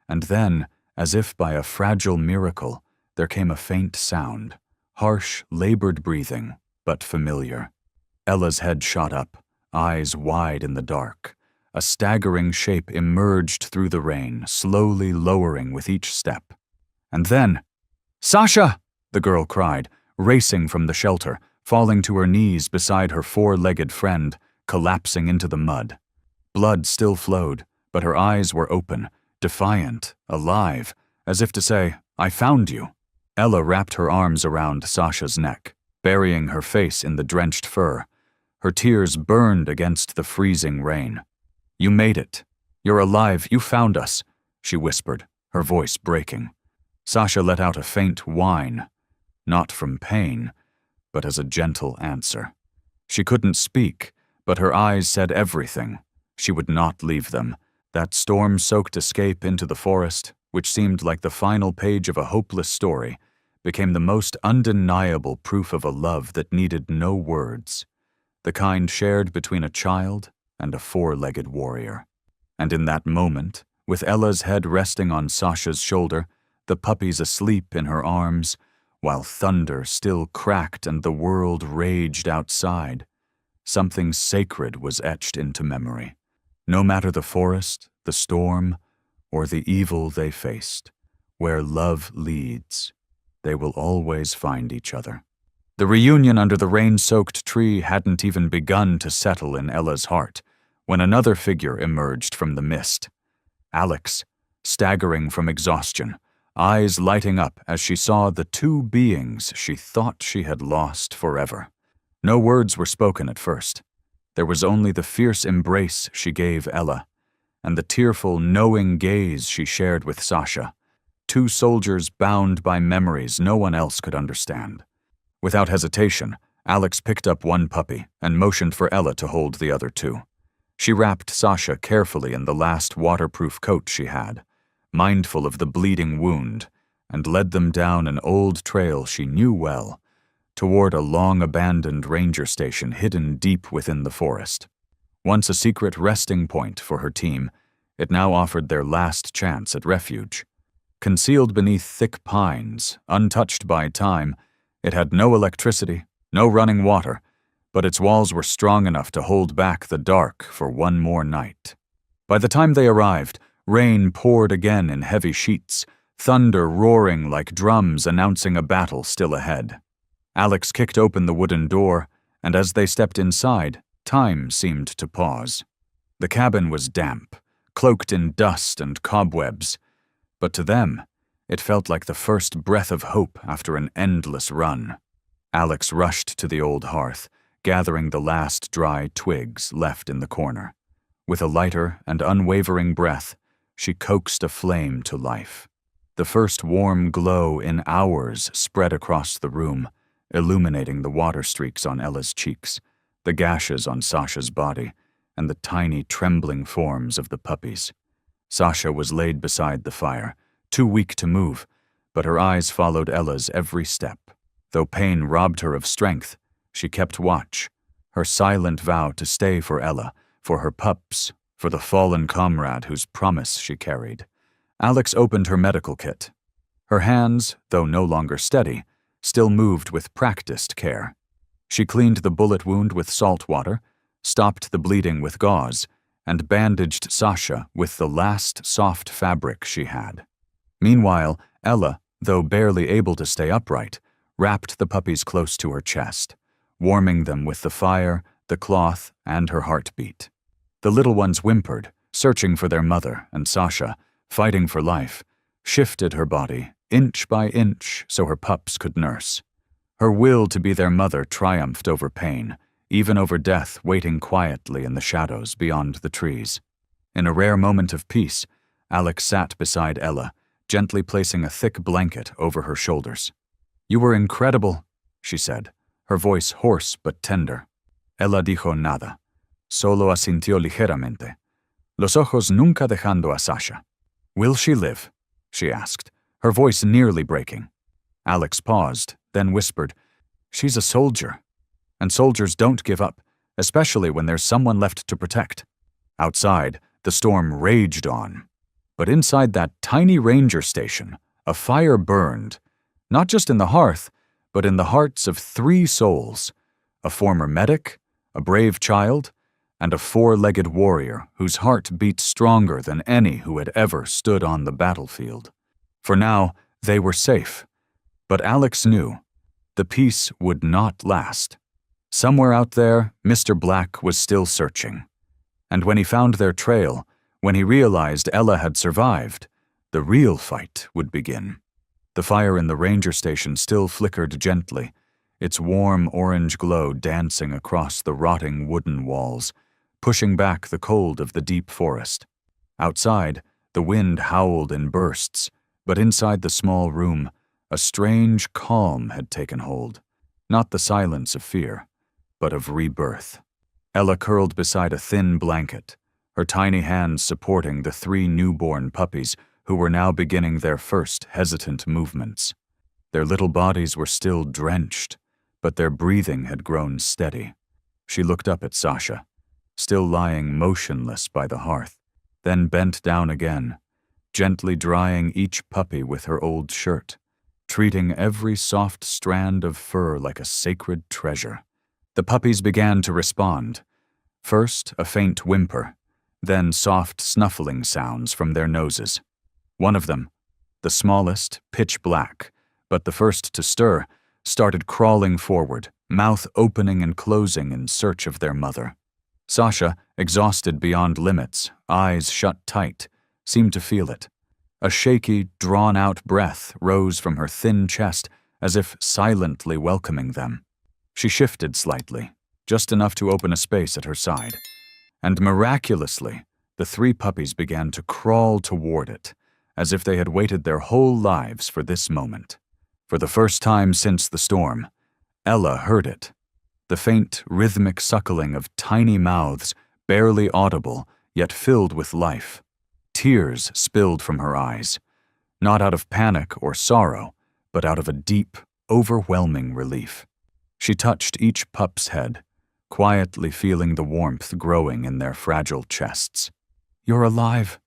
And then, as if by a fragile miracle, there came a faint sound, harsh, labored breathing, but familiar. Ella's head shot up, eyes wide in the dark. A staggering shape emerged through the rain, slowly lowering with each step. And then, "Sasha!" the girl cried, racing from the shelter, falling to her knees beside her 4-legged friend, collapsing into the mud. Blood still flowed, but her eyes were open, defiant, alive, as if to say, "I found you." Ella wrapped her arms around Sasha's neck, burying her face in the drenched fur. Her tears burned against the freezing rain. "You made it. You're alive. You found us," she whispered, her voice breaking. Sasha let out a faint whine, not from pain, but as a gentle answer. She couldn't speak, but her eyes said everything. She would not leave them. That storm-soaked escape into the forest, which seemed like the final page of a hopeless story, became the most undeniable proof of a love that needed no words, the kind shared between a child and a 4-legged warrior. And in that moment, with Ella's head resting on Sasha's shoulder, the puppies asleep in her arms, while thunder still cracked and the world raged outside, something sacred was etched into memory. No matter the forest, the storm, or the evil they faced, where love leads, they will always find each other. The reunion under the rain-soaked tree hadn't even begun to settle in Ella's heart when another figure emerged from the mist. Alex, staggering from exhaustion, eyes lighting up as she saw the two beings she thought she had lost forever. No words were spoken at first. There was only the fierce embrace she gave Ella, and the tearful, knowing gaze she shared with Sasha, two soldiers bound by memories no one else could understand. Without hesitation, Alex picked up one puppy and motioned for Ella to hold the other two. She wrapped Sasha carefully in the last waterproof coat she had, mindful of the bleeding wound, and led them down an old trail she knew well, toward a long-abandoned ranger station hidden deep within the forest. Once a secret resting point for her team, it now offered their last chance at refuge. Concealed beneath thick pines, untouched by time, it had no electricity, no running water, but its walls were strong enough to hold back the dark for one more night. By the time they arrived, rain poured again in heavy sheets, thunder roaring like drums announcing a battle still ahead. Alex kicked open the wooden door, and as they stepped inside, time seemed to pause. The cabin was damp, cloaked in dust and cobwebs, but to them, it felt like the first breath of hope after an endless run. Alex rushed to the old hearth, gathering the last dry twigs left in the corner. With a lighter and unwavering breath, she coaxed a flame to life. The first warm glow in hours spread across the room, illuminating the water streaks on Ella's cheeks, the gashes on Sasha's body, and the tiny trembling forms of the puppies. Sasha was laid beside the fire, too weak to move, but her eyes followed Ella's every step. Though pain robbed her of strength, she kept watch, her silent vow to stay for Ella, for her pups, for the fallen comrade whose promise she carried. Alex opened her medical kit. Her hands, though no longer steady, still moved with practiced care. She cleaned the bullet wound with salt water, stopped the bleeding with gauze, and bandaged Sasha with the last soft fabric she had. Meanwhile, Ella, though barely able to stay upright, wrapped the puppies close to her chest, warming them with the fire, the cloth, and her heartbeat. The little ones whimpered, searching for their mother, and Sasha, fighting for life, shifted her body, inch by inch, so her pups could nurse. Her will to be their mother triumphed over pain, even over death waiting quietly in the shadows beyond the trees. In a rare moment of peace, Alex sat beside Ella, gently placing a thick blanket over her shoulders. "You were incredible," she said, her voice hoarse but tender. Ella dijo nada. Solo asintió ligeramente, los ojos nunca dejando a Sasha. "Will she live?" she asked, her voice nearly breaking. Alex paused, then whispered, "She's a soldier, and soldiers don't give up, especially when there's someone left to protect." Outside, the storm raged on. But inside that tiny ranger station, a fire burned, not just in the hearth, but in the hearts of 3 souls, a former medic, a brave child, and a 4-legged warrior whose heart beat stronger than any who had ever stood on the battlefield. For now, they were safe. But Alex knew the peace would not last. Somewhere out there, Mr. Black was still searching. And when he found their trail, when he realized Ella had survived, the real fight would begin. The fire in the ranger station still flickered gently, its warm orange glow dancing across the rotting wooden walls, pushing back the cold of the deep forest. Outside, the wind howled in bursts, but inside the small room, a strange calm had taken hold, not the silence of fear, but of rebirth. Ella curled beside a thin blanket, her tiny hands supporting the 3 newborn puppies who were now beginning their first hesitant movements. Their little bodies were still drenched, but their breathing had grown steady. She looked up at Sasha, still lying motionless by the hearth, then bent down again, gently drying each puppy with her old shirt, treating every soft strand of fur like a sacred treasure. The puppies began to respond. First, a faint whimper, then soft snuffling sounds from their noses. One of them, the smallest, pitch black, but the first to stir started crawling forward, mouth opening and closing in search of their mother. Sasha, exhausted beyond limits, eyes shut tight, seemed to feel it. A shaky, drawn-out breath rose from her thin chest as if silently welcoming them. She shifted slightly, just enough to open a space at her side, and miraculously, the three puppies began to crawl toward it, as if they had waited their whole lives for this moment. For the first time since the storm, Ella heard it. The faint, rhythmic suckling of tiny mouths, barely audible, yet filled with life. Tears spilled from her eyes, not out of panic or sorrow, but out of a deep, overwhelming relief. She touched each pup's head, quietly feeling the warmth growing in their fragile chests. "You're alive.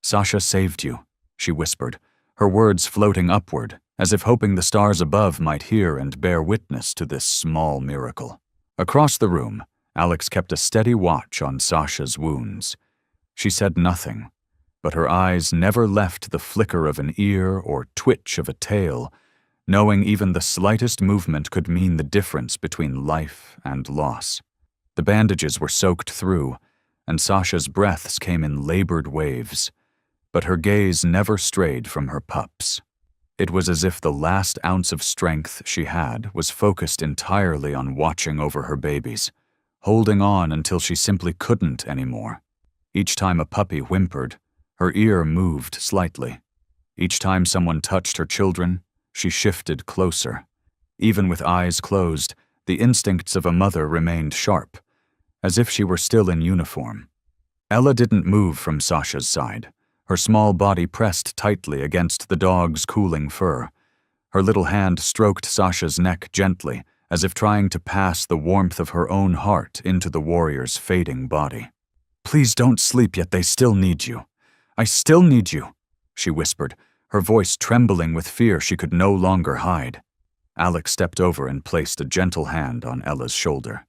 Sasha saved you," she whispered, her words floating upward, as if hoping the stars above might hear and bear witness to this small miracle. Across the room, Alex kept a steady watch on Sasha's wounds. She said nothing, but her eyes never left the flicker of an ear or twitch of a tail, knowing even the slightest movement could mean the difference between life and loss. The bandages were soaked through, and Sasha's breaths came in labored waves, but her gaze never strayed from her pups. It was as if the last ounce of strength she had was focused entirely on watching over her babies, holding on until she simply couldn't anymore. Each time a puppy whimpered, her ear moved slightly. Each time someone touched her children, she shifted closer. Even with eyes closed, the instincts of a mother remained sharp, as if she were still in uniform. Ella didn't move from Sasha's side, her small body pressed tightly against the dog's cooling fur. Her little hand stroked Sasha's neck gently, as if trying to pass the warmth of her own heart into the warrior's fading body. "Please don't sleep yet, they still need you. I still need you," she whispered, her voice trembling with fear she could no longer hide. Alex stepped over and placed a gentle hand on Ella's shoulder.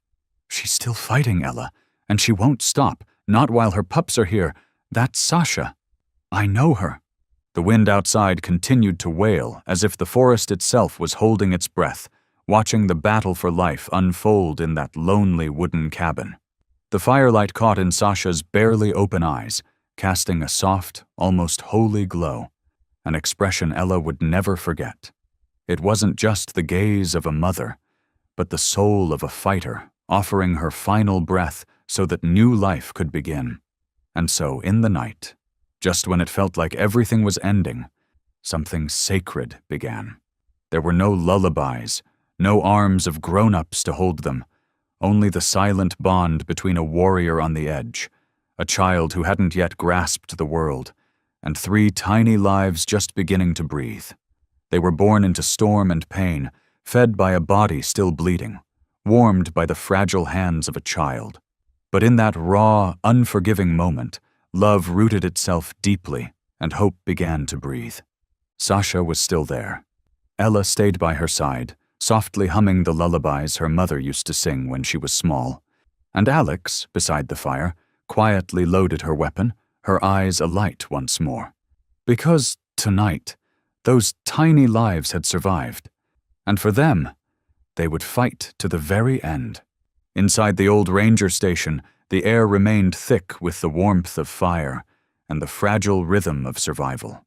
"She's still fighting, Ella, and she won't stop, not while her pups are here. That's Sasha. I know her." The wind outside continued to wail as if the forest itself was holding its breath, watching the battle for life unfold in that lonely wooden cabin. The firelight caught in Sasha's barely open eyes, casting a soft, almost holy glow, an expression Ella would never forget. It wasn't just the gaze of a mother, but the soul of a fighter, offering her final breath so that new life could begin. And so, in the night, just when it felt like everything was ending, something sacred began. There were no lullabies, no arms of grown-ups to hold them, only the silent bond between a warrior on the edge, a child who hadn't yet grasped the world, and three tiny lives just beginning to breathe. They were born into storm and pain, fed by a body still bleeding, warmed by the fragile hands of a child. But in that raw, unforgiving moment, love rooted itself deeply, and hope began to breathe. Sasha was still there. Ella stayed by her side, softly humming the lullabies her mother used to sing when she was small. And Alex, beside the fire, quietly loaded her weapon, her eyes alight once more. Because, tonight, those tiny lives had survived. And for them, they would fight to the very end. Inside the old ranger station, the air remained thick with the warmth of fire and the fragile rhythm of survival.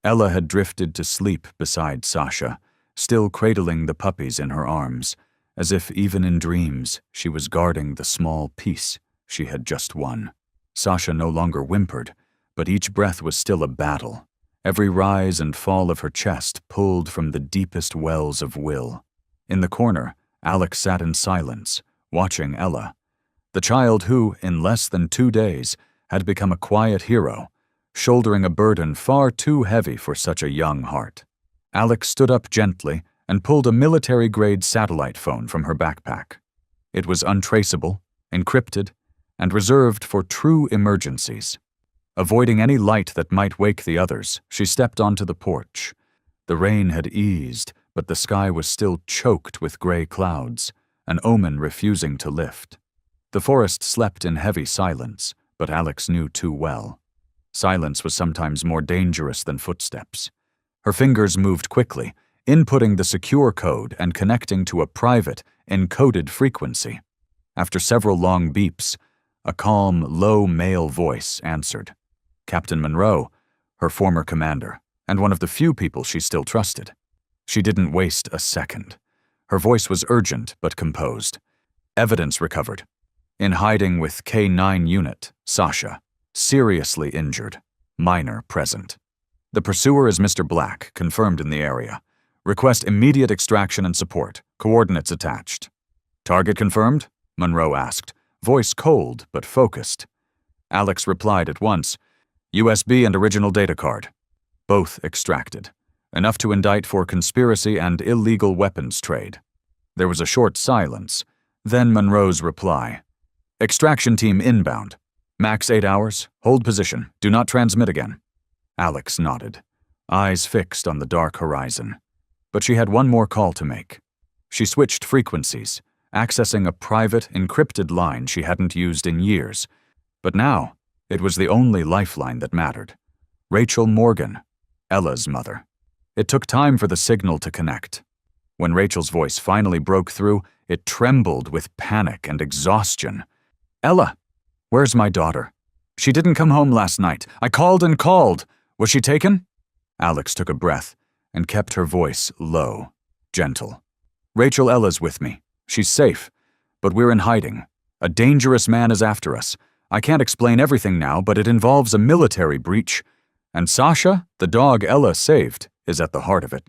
Ella had drifted to sleep beside Sasha, still cradling the puppies in her arms, as if even in dreams she was guarding the small peace she had just won. Sasha no longer whimpered, but each breath was still a battle, every rise and fall of her chest pulled from the deepest wells of will. In the corner, Alex sat in silence, watching Ella, the child who, in less than 2 days, had become a quiet hero, shouldering a burden far too heavy for such a young heart. Alex stood up gently and pulled a military-grade satellite phone from her backpack. It was untraceable, encrypted, and reserved for true emergencies. Avoiding any light that might wake the others, she stepped onto the porch. The rain had eased, but the sky was still choked with gray clouds, an omen refusing to lift. The forest slept in heavy silence, but Alex knew too well. Silence was sometimes more dangerous than footsteps. Her fingers moved quickly, inputting the secure code and connecting to a private, encoded frequency. After several long beeps, a calm, low male voice answered. Captain Monroe, her former commander, and one of the few people she still trusted. She didn't waste a second. Her voice was urgent but composed. Evidence recovered. In hiding with K-9 unit, Sasha, seriously injured, minor present. The pursuer is Mr. Black, confirmed in the area. Request immediate extraction and support, coordinates attached. Target confirmed? Monroe asked, voice cold but focused. Alex replied at once, USB and original data card. Both extracted. Enough to indict for conspiracy and illegal weapons trade. There was a short silence, then Monroe's reply. Extraction team inbound. Max 8 hours, hold position, do not transmit again. Alex nodded, eyes fixed on the dark horizon. But she had one more call to make. She switched frequencies, accessing a private, encrypted line she hadn't used in years. But now, it was the only lifeline that mattered. Rachel Morgan, Ella's mother. It took time for the signal to connect. When Rachel's voice finally broke through, it trembled with panic and exhaustion. Ella, where's my daughter? She didn't come home last night. I called and called. Was she taken? Alex took a breath and kept her voice low, gentle. Rachel Ella's with me. She's safe, but we're in hiding. A dangerous man is after us. I can't explain everything now, but it involves a military breach. And Sasha, the dog Ella saved, is at the heart of it.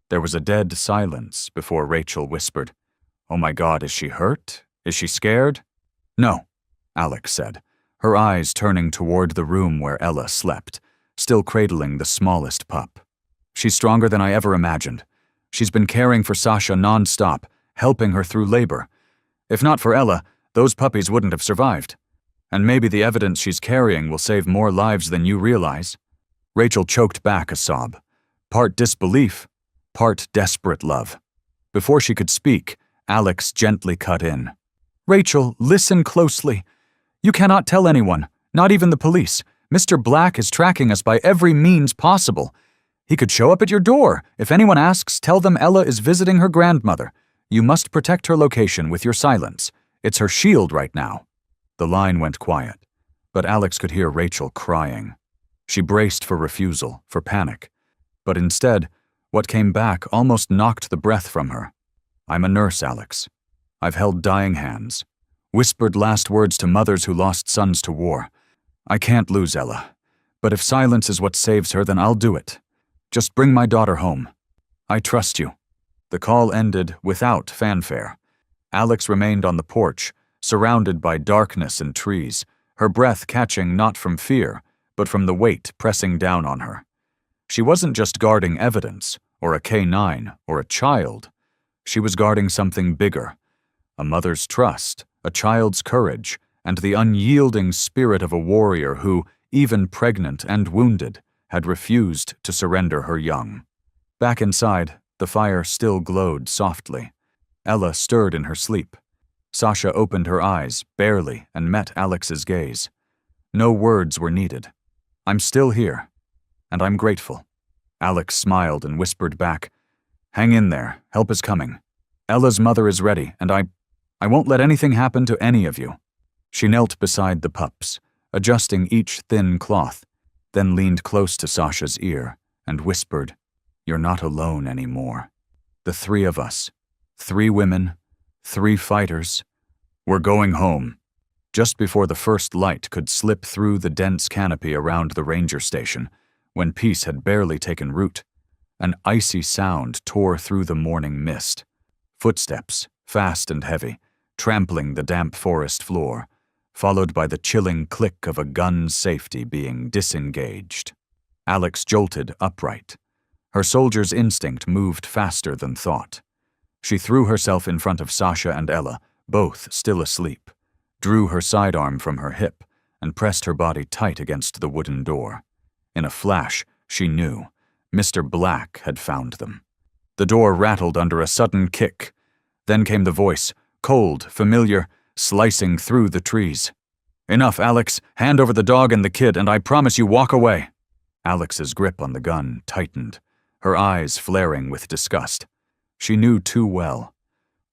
There was a dead silence before Rachel whispered, Oh my God, is she hurt? Is she scared? No, Alex said, her eyes turning toward the room where Ella slept, still cradling the smallest pup. She's stronger than I ever imagined. She's been caring for Sasha non-stop, helping her through labor. If not for Ella, those puppies wouldn't have survived. And maybe the evidence she's carrying will save more lives than you realize. Rachel choked back a sob, part disbelief, part desperate love. Before she could speak, Alex gently cut in. Rachel, listen closely. You cannot tell anyone, not even the police. Mr. Black is tracking us by every means possible. He could show up at your door. If anyone asks, tell them Ella is visiting her grandmother. You must protect her location with your silence. It's her shield right now. The line went quiet, but Alex could hear Rachel crying. She braced for refusal, for panic. But instead, what came back almost knocked the breath from her. I'm a nurse, Alex. I've held dying hands, whispered last words to mothers who lost sons to war. I can't lose Ella, but if silence is what saves her, then I'll do it. Just bring my daughter home. I trust you. The call ended without fanfare. Alex remained on the porch, surrounded by darkness and trees, her breath catching not from fear, but from the weight pressing down on her. She wasn't just guarding evidence, or a K-9, or a child. She was guarding something bigger. A mother's trust, a child's courage, and the unyielding spirit of a warrior who, even pregnant and wounded, had refused to surrender her young. Back inside, the fire still glowed softly. Ella stirred in her sleep. Sasha opened her eyes, barely, and met Alex's gaze. No words were needed. I'm still here, and I'm grateful. Alex smiled and whispered back, Hang in there, help is coming. Ella's mother is ready, and I won't let anything happen to any of you. She knelt beside the pups, adjusting each thin cloth, then leaned close to Sasha's ear and whispered, You're not alone anymore. The 3 of us, 3 women, 3 fighters, we're going home. Just before the first light could slip through the dense canopy around the ranger station, when peace had barely taken root, an icy sound tore through the morning mist. Footsteps, fast and heavy, trampling the damp forest floor, followed by the chilling click of a gun's safety being disengaged. Alex jolted upright. Her soldier's instinct moved faster than thought. She threw herself in front of Sasha and Ella, both still asleep, drew her sidearm from her hip, and pressed her body tight against the wooden door. In a flash, she knew. Mr. Black had found them. The door rattled under a sudden kick. Then came the voice, cold, familiar, slicing through the trees. Enough, Alex. Hand over the dog and the kid, and I promise you walk away. Alex's grip on the gun tightened. her eyes flaring with disgust. She knew too well.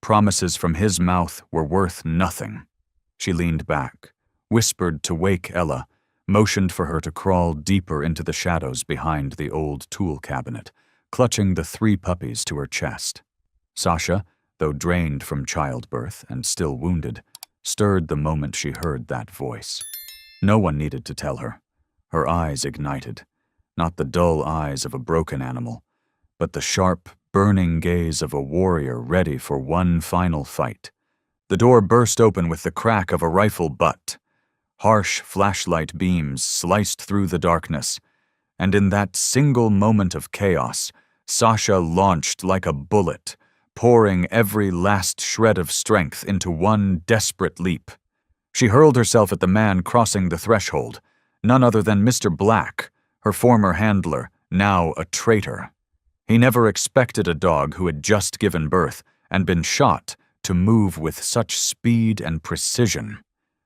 Promises from his mouth were worth nothing. She leaned back, whispered to wake Ella, motioned for her to crawl deeper into the shadows behind the old tool cabinet, clutching the 3 puppies to her chest. Sasha, though drained from childbirth and still wounded, stirred the moment she heard that voice. No one needed to tell her. Her eyes ignited, not the dull eyes of a broken animal, but the sharp, burning gaze of a warrior ready for one final fight. The door burst open with the crack of a rifle butt. Harsh flashlight beams sliced through the darkness, and in that single moment of chaos, Sasha launched like a bullet, pouring every last shred of strength into one desperate leap. She hurled herself at the man crossing the threshold, none other than Mr. Black, her former handler, now a traitor. He never expected a dog who had just given birth and been shot to move with such speed and precision.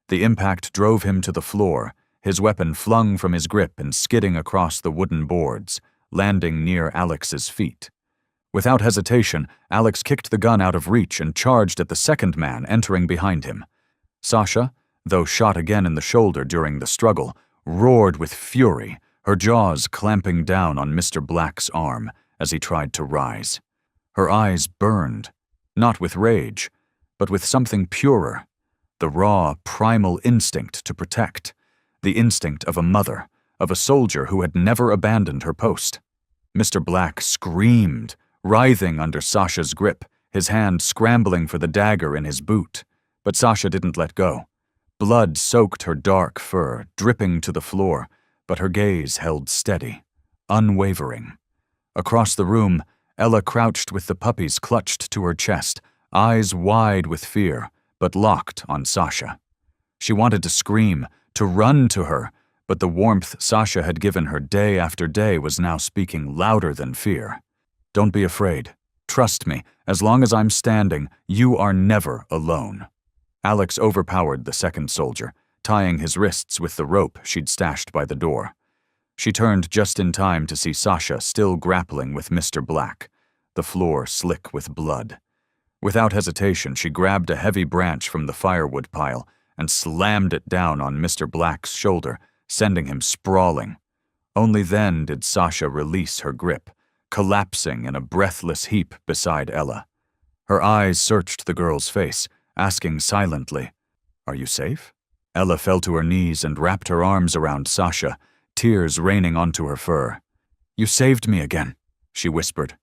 The impact drove him to the floor, his weapon flung from his grip and skidding across the wooden boards, landing near Alex's feet. Without hesitation, Alex kicked the gun out of reach and charged at the second man entering behind him. Sasha, though shot again in the shoulder during the struggle, roared with fury, her jaws clamping down on Mr. Black's arm as he tried to rise. Her eyes burned, not with rage, but with something purer, the raw, primal instinct to protect, the instinct of a mother, of a soldier who had never abandoned her post. Mr. Black screamed, writhing under Sasha's grip, his hand scrambling for the dagger in his boot. But Sasha didn't let go. Blood soaked her dark fur, dripping to the floor, but her gaze held steady, unwavering. Across the room, Ella crouched with the puppies clutched to her chest, eyes wide with fear, but locked on Sasha. She wanted to scream, to run to her, but the warmth Sasha had given her day after day was now speaking louder than fear. Don't be afraid. Trust me, as long as I'm standing, you are never alone. Alex overpowered the second soldier, tying his wrists with the rope she'd stashed by the door. She turned just in time to see Sasha still grappling with Mr. Black, the floor slick with blood. Without hesitation, she grabbed a heavy branch from the firewood pile and slammed it down on Mr. Black's shoulder, sending him sprawling. Only then did Sasha release her grip, collapsing in a breathless heap beside Ella. Her eyes searched the girl's face, asking silently, "Are you safe?" Ella fell to her knees and wrapped her arms around Sasha, tears raining onto her fur. "You saved me again," she whispered.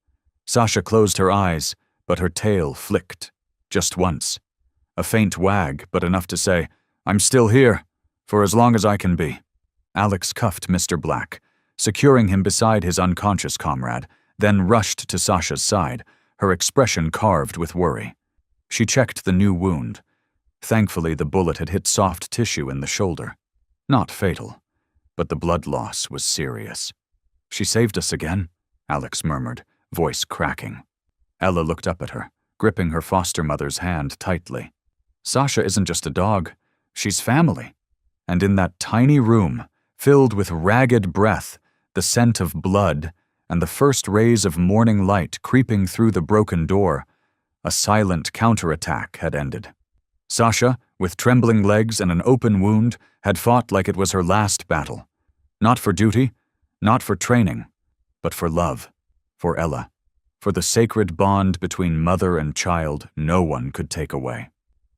Sasha closed her eyes, but her tail flicked, just once. A faint wag, but enough to say, "I'm still here, for as long as I can be." Alex cuffed Mr. Black, securing him beside his unconscious comrade, then rushed to Sasha's side, her expression carved with worry. She checked the new wound. Thankfully, the bullet had hit soft tissue in the shoulder. Not fatal, but the blood loss was serious. "She saved us again," Alex murmured, voice cracking. Ella looked up at her, gripping her foster mother's hand tightly. "Sasha isn't just a dog, she's family." And in that tiny room, filled with ragged breath, the scent of blood, and the first rays of morning light creeping through the broken door, a silent counterattack had ended. Sasha, with trembling legs and an open wound, had fought like it was her last battle. Not for duty, not for training, but for love, for Ella, for the sacred bond between mother and child no one could take away.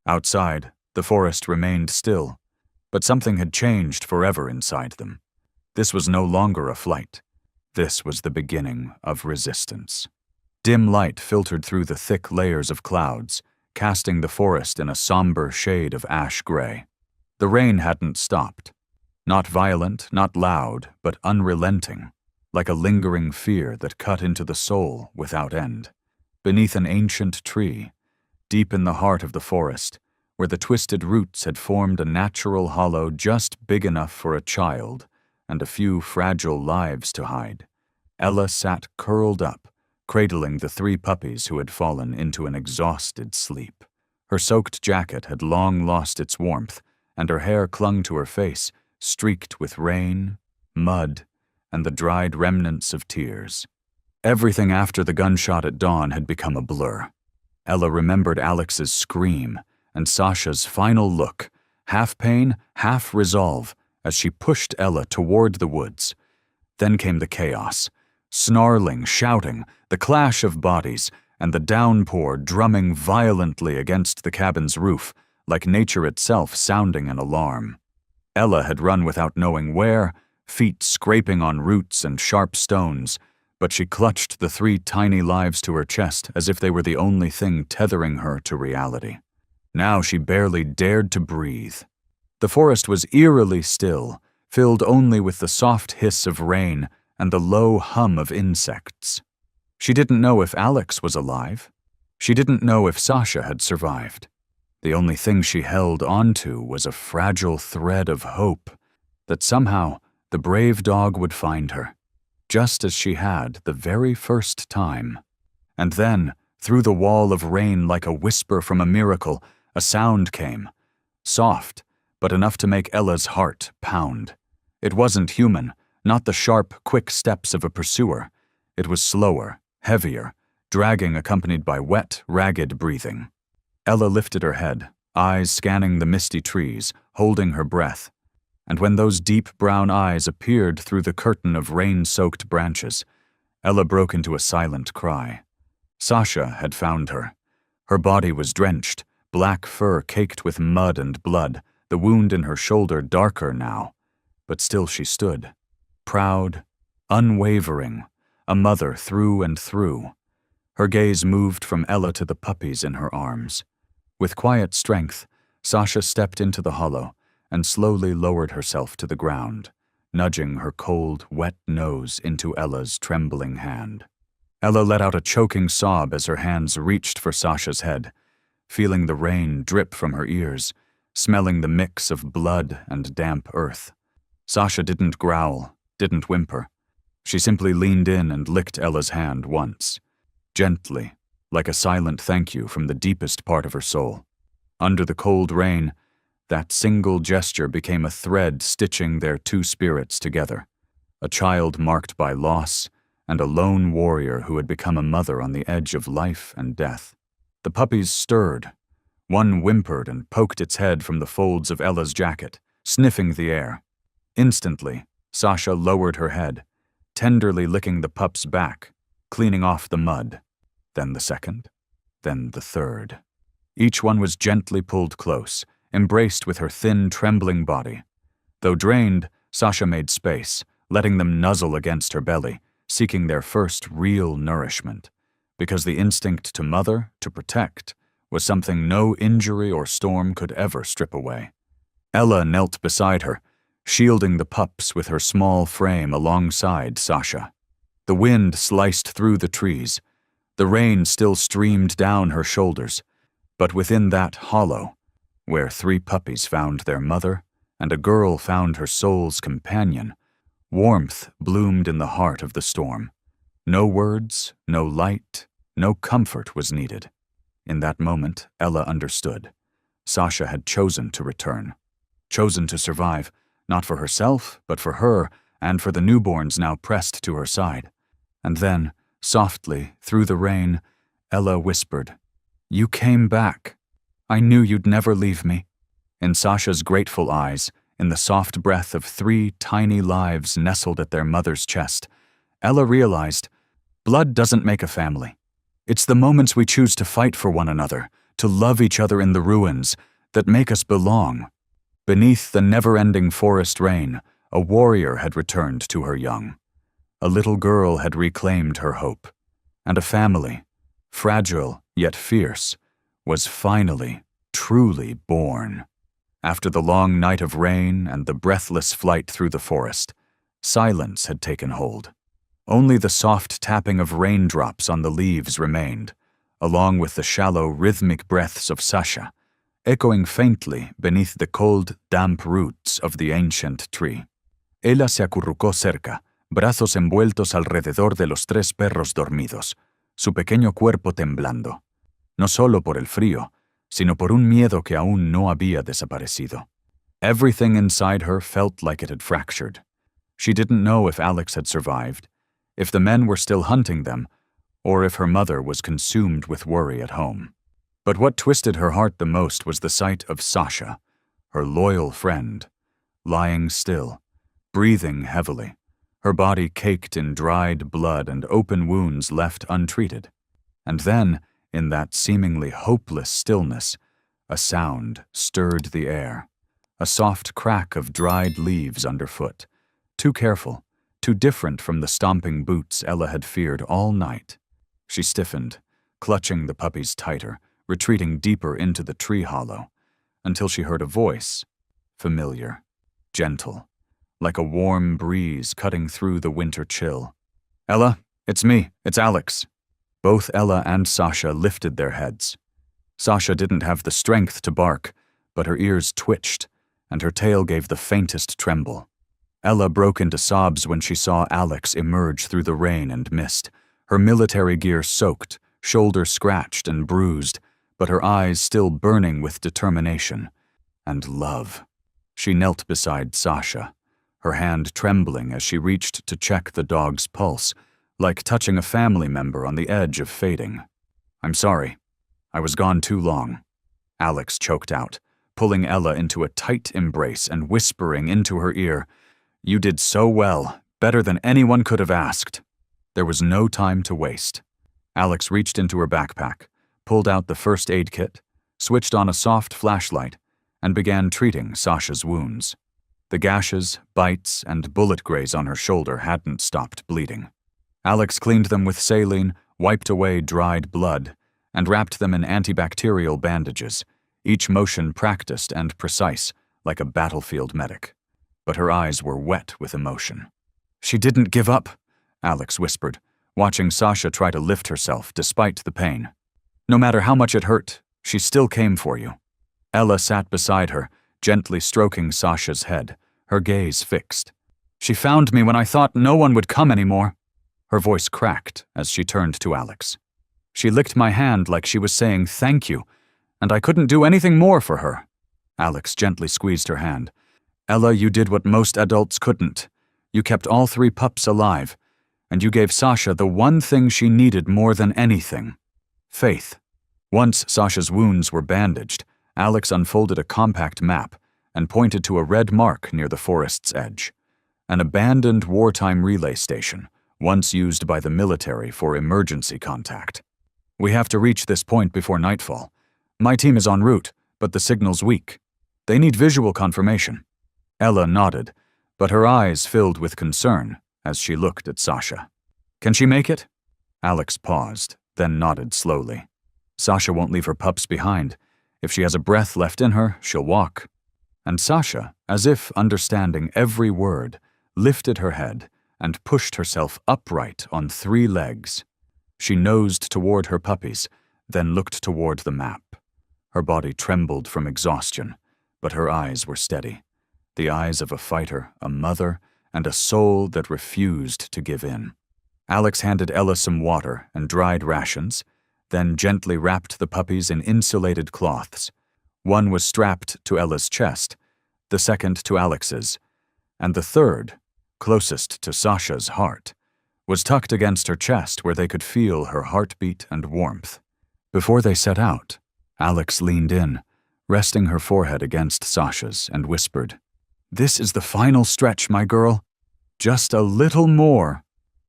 Outside, the forest remained still, but something had changed forever inside them. This was no longer a flight. This was the beginning of resistance. Dim light filtered through the thick layers of clouds, casting the forest in a somber shade of ash gray. The rain hadn't stopped. Not violent, not loud, but unrelenting, like a lingering fear that cut into the soul without end. Beneath an ancient tree, deep in the heart of the forest, where the twisted roots had formed a natural hollow just big enough for a child and a few fragile lives to hide, Ella sat curled up, cradling the 3 puppies who had fallen into an exhausted sleep. Her soaked jacket had long lost its warmth, and her hair clung to her face, streaked with rain, mud, and the dried remnants of tears. Everything after the gunshot at dawn had become a blur. Ella remembered Alex's scream and Sasha's final look, half pain, half resolve, as she pushed Ella toward the woods. Then came the chaos. Snarling, shouting, the clash of bodies, and the downpour drumming violently against the cabin's roof, like nature itself sounding an alarm. Ella had run without knowing where, feet scraping on roots and sharp stones, but she clutched the 3 tiny lives to her chest as if they were the only thing tethering her to reality. Now she barely dared to breathe. The forest was eerily still, filled only with the soft hiss of rain and the low hum of insects. She didn't know if Alex was alive. She didn't know if Sasha had survived. The only thing she held onto was a fragile thread of hope that somehow the brave dog would find her, just as she had the very first time. And then, through the wall of rain like a whisper from a miracle, a sound came. Soft, but enough to make Ella's heart pound. It wasn't human, not the sharp, quick steps of a pursuer. It was slower, heavier, dragging accompanied by wet, ragged breathing. Ella lifted her head, eyes scanning the misty trees, holding her breath. And when those deep brown eyes appeared through the curtain of rain-soaked branches, Ella broke into a silent cry. Sasha had found her. Her body was drenched, black fur caked with mud and blood, the wound in her shoulder darker now. But still she stood, proud, unwavering, a mother through and through. Her gaze moved from Ella to the puppies in her arms. With quiet strength, Sasha stepped into the hollow and slowly lowered herself to the ground, nudging her cold, wet nose into Ella's trembling hand. Ella let out a choking sob as her hands reached for Sasha's head, feeling the rain drip from her ears, smelling the mix of blood and damp earth. Sasha didn't growl, didn't whimper. She simply leaned in and licked Ella's hand once, gently, like a silent thank you from the deepest part of her soul. Under the cold rain, that single gesture became a thread stitching their 2 spirits together, a child marked by loss and a lone warrior who had become a mother on the edge of life and death. The puppies stirred. One whimpered and poked its head from the folds of Ella's jacket, sniffing the air. Instantly, Sasha lowered her head, tenderly licking the pup's back, cleaning off the mud. Then the second, then the third. Each one was gently pulled close, embraced with her thin, trembling body. Though drained, Sasha made space, letting them nuzzle against her belly, seeking their first real nourishment, because the instinct to mother, to protect, was something no injury or storm could ever strip away. Ella knelt beside her, shielding the pups with her small frame alongside Sasha. The wind sliced through the trees. The rain still streamed down her shoulders, but within that hollow, where 3 puppies found their mother and a girl found her soul's companion, warmth bloomed in the heart of the storm. No words, no light, no comfort was needed. In that moment, Ella understood. Sasha had chosen to return, chosen to survive, not for herself, but for her and for the newborns now pressed to her side. And then, softly, through the rain, Ella whispered, "You came back. I knew you'd never leave me." In Sasha's grateful eyes, in the soft breath of 3 tiny lives nestled at their mother's chest, Ella realized, blood doesn't make a family. It's the moments we choose to fight for one another, to love each other in the ruins, that make us belong. Beneath the never-ending forest rain, a warrior had returned to her young. A little girl had reclaimed her hope, and a family, fragile yet fierce, was finally, truly born. After the long night of rain and the breathless flight through the forest, silence had taken hold. Only the soft tapping of raindrops on the leaves remained, along with the shallow, rhythmic breaths of Sasha, echoing faintly beneath the cold, damp roots of the ancient tree. Ella se acurrucó cerca, brazos envueltos alrededor de los 3 perros dormidos, su pequeño cuerpo temblando, no solo por el frío, sino por un miedo que aún no había desaparecido. Everything inside her felt like it had fractured. She didn't know if Alex had survived. if the men were still hunting them, or if her mother was consumed with worry at home. But what twisted her heart the most was the sight of Sasha, her loyal friend, lying still, breathing heavily, her body caked in dried blood and open wounds left untreated. And then, in that seemingly hopeless stillness, a sound stirred the air, a soft crack of dried leaves underfoot, too careful, too different from the stomping boots Ella had feared all night. She stiffened, clutching the puppies tighter, retreating deeper into the tree hollow, until she heard a voice, familiar, gentle, like a warm breeze cutting through the winter chill. "Ella, it's me, it's Alex." Both Ella and Sasha lifted their heads. Sasha didn't have the strength to bark, but her ears twitched, and her tail gave the faintest tremble. Ella broke into sobs when she saw Alex emerge through the rain and mist, her military gear soaked, shoulder scratched and bruised, but her eyes still burning with determination and love. She knelt beside Sasha, her hand trembling as she reached to check the dog's pulse, like touching a family member on the edge of fading. "I'm sorry. I was gone too long," Alex choked out, pulling Ella into a tight embrace and whispering into her ear, "You did so well, better than anyone could have asked." There was no time to waste. Alex reached into her backpack, pulled out the first aid kit, switched on a soft flashlight, and began treating Sasha's wounds. The gashes, bites, and bullet graze on her shoulder hadn't stopped bleeding. Alex cleaned them with saline, wiped away dried blood, and wrapped them in antibacterial bandages, each motion practiced and precise, like a battlefield medic. But her eyes were wet with emotion. "She didn't give up," Alex whispered, watching Sasha try to lift herself despite the pain. "No matter how much it hurt, she still came for you." Ella sat beside her, gently stroking Sasha's head, her gaze fixed. "She found me when I thought no one would come anymore." Her voice cracked as she turned to Alex. "She licked my hand like she was saying thank you, and I couldn't do anything more for her." Alex gently squeezed her hand. "Ella, you did what most adults couldn't. You kept all 3 pups alive, and you gave Sasha the one thing she needed more than anything: faith." Once Sasha's wounds were bandaged, Alex unfolded a compact map and pointed to a red mark near the forest's edge, an abandoned wartime relay station, once used by the military for emergency contact. "We have to reach this point before nightfall. My team is en route, but the signal's weak. They need visual confirmation." Ella nodded, but her eyes filled with concern as she looked at Sasha. "Can she make it?" Alex paused, then nodded slowly. "Sasha won't leave her pups behind. If she has a breath left in her, she'll walk." And Sasha, as if understanding every word, lifted her head and pushed herself upright on 3 legs. She nosed toward her puppies, then looked toward the map. Her body trembled from exhaustion, but her eyes were steady. The eyes of a fighter, a mother, and a soul that refused to give in. Alex handed Ella some water and dried rations, then gently wrapped the puppies in insulated cloths. One was strapped to Ella's chest, the second to Alex's, and the third, closest to Sasha's heart, was tucked against her chest where they could feel her heartbeat and warmth. Before they set out, Alex leaned in, resting her forehead against Sasha's, and whispered, "This is the final stretch, my girl. Just a little more."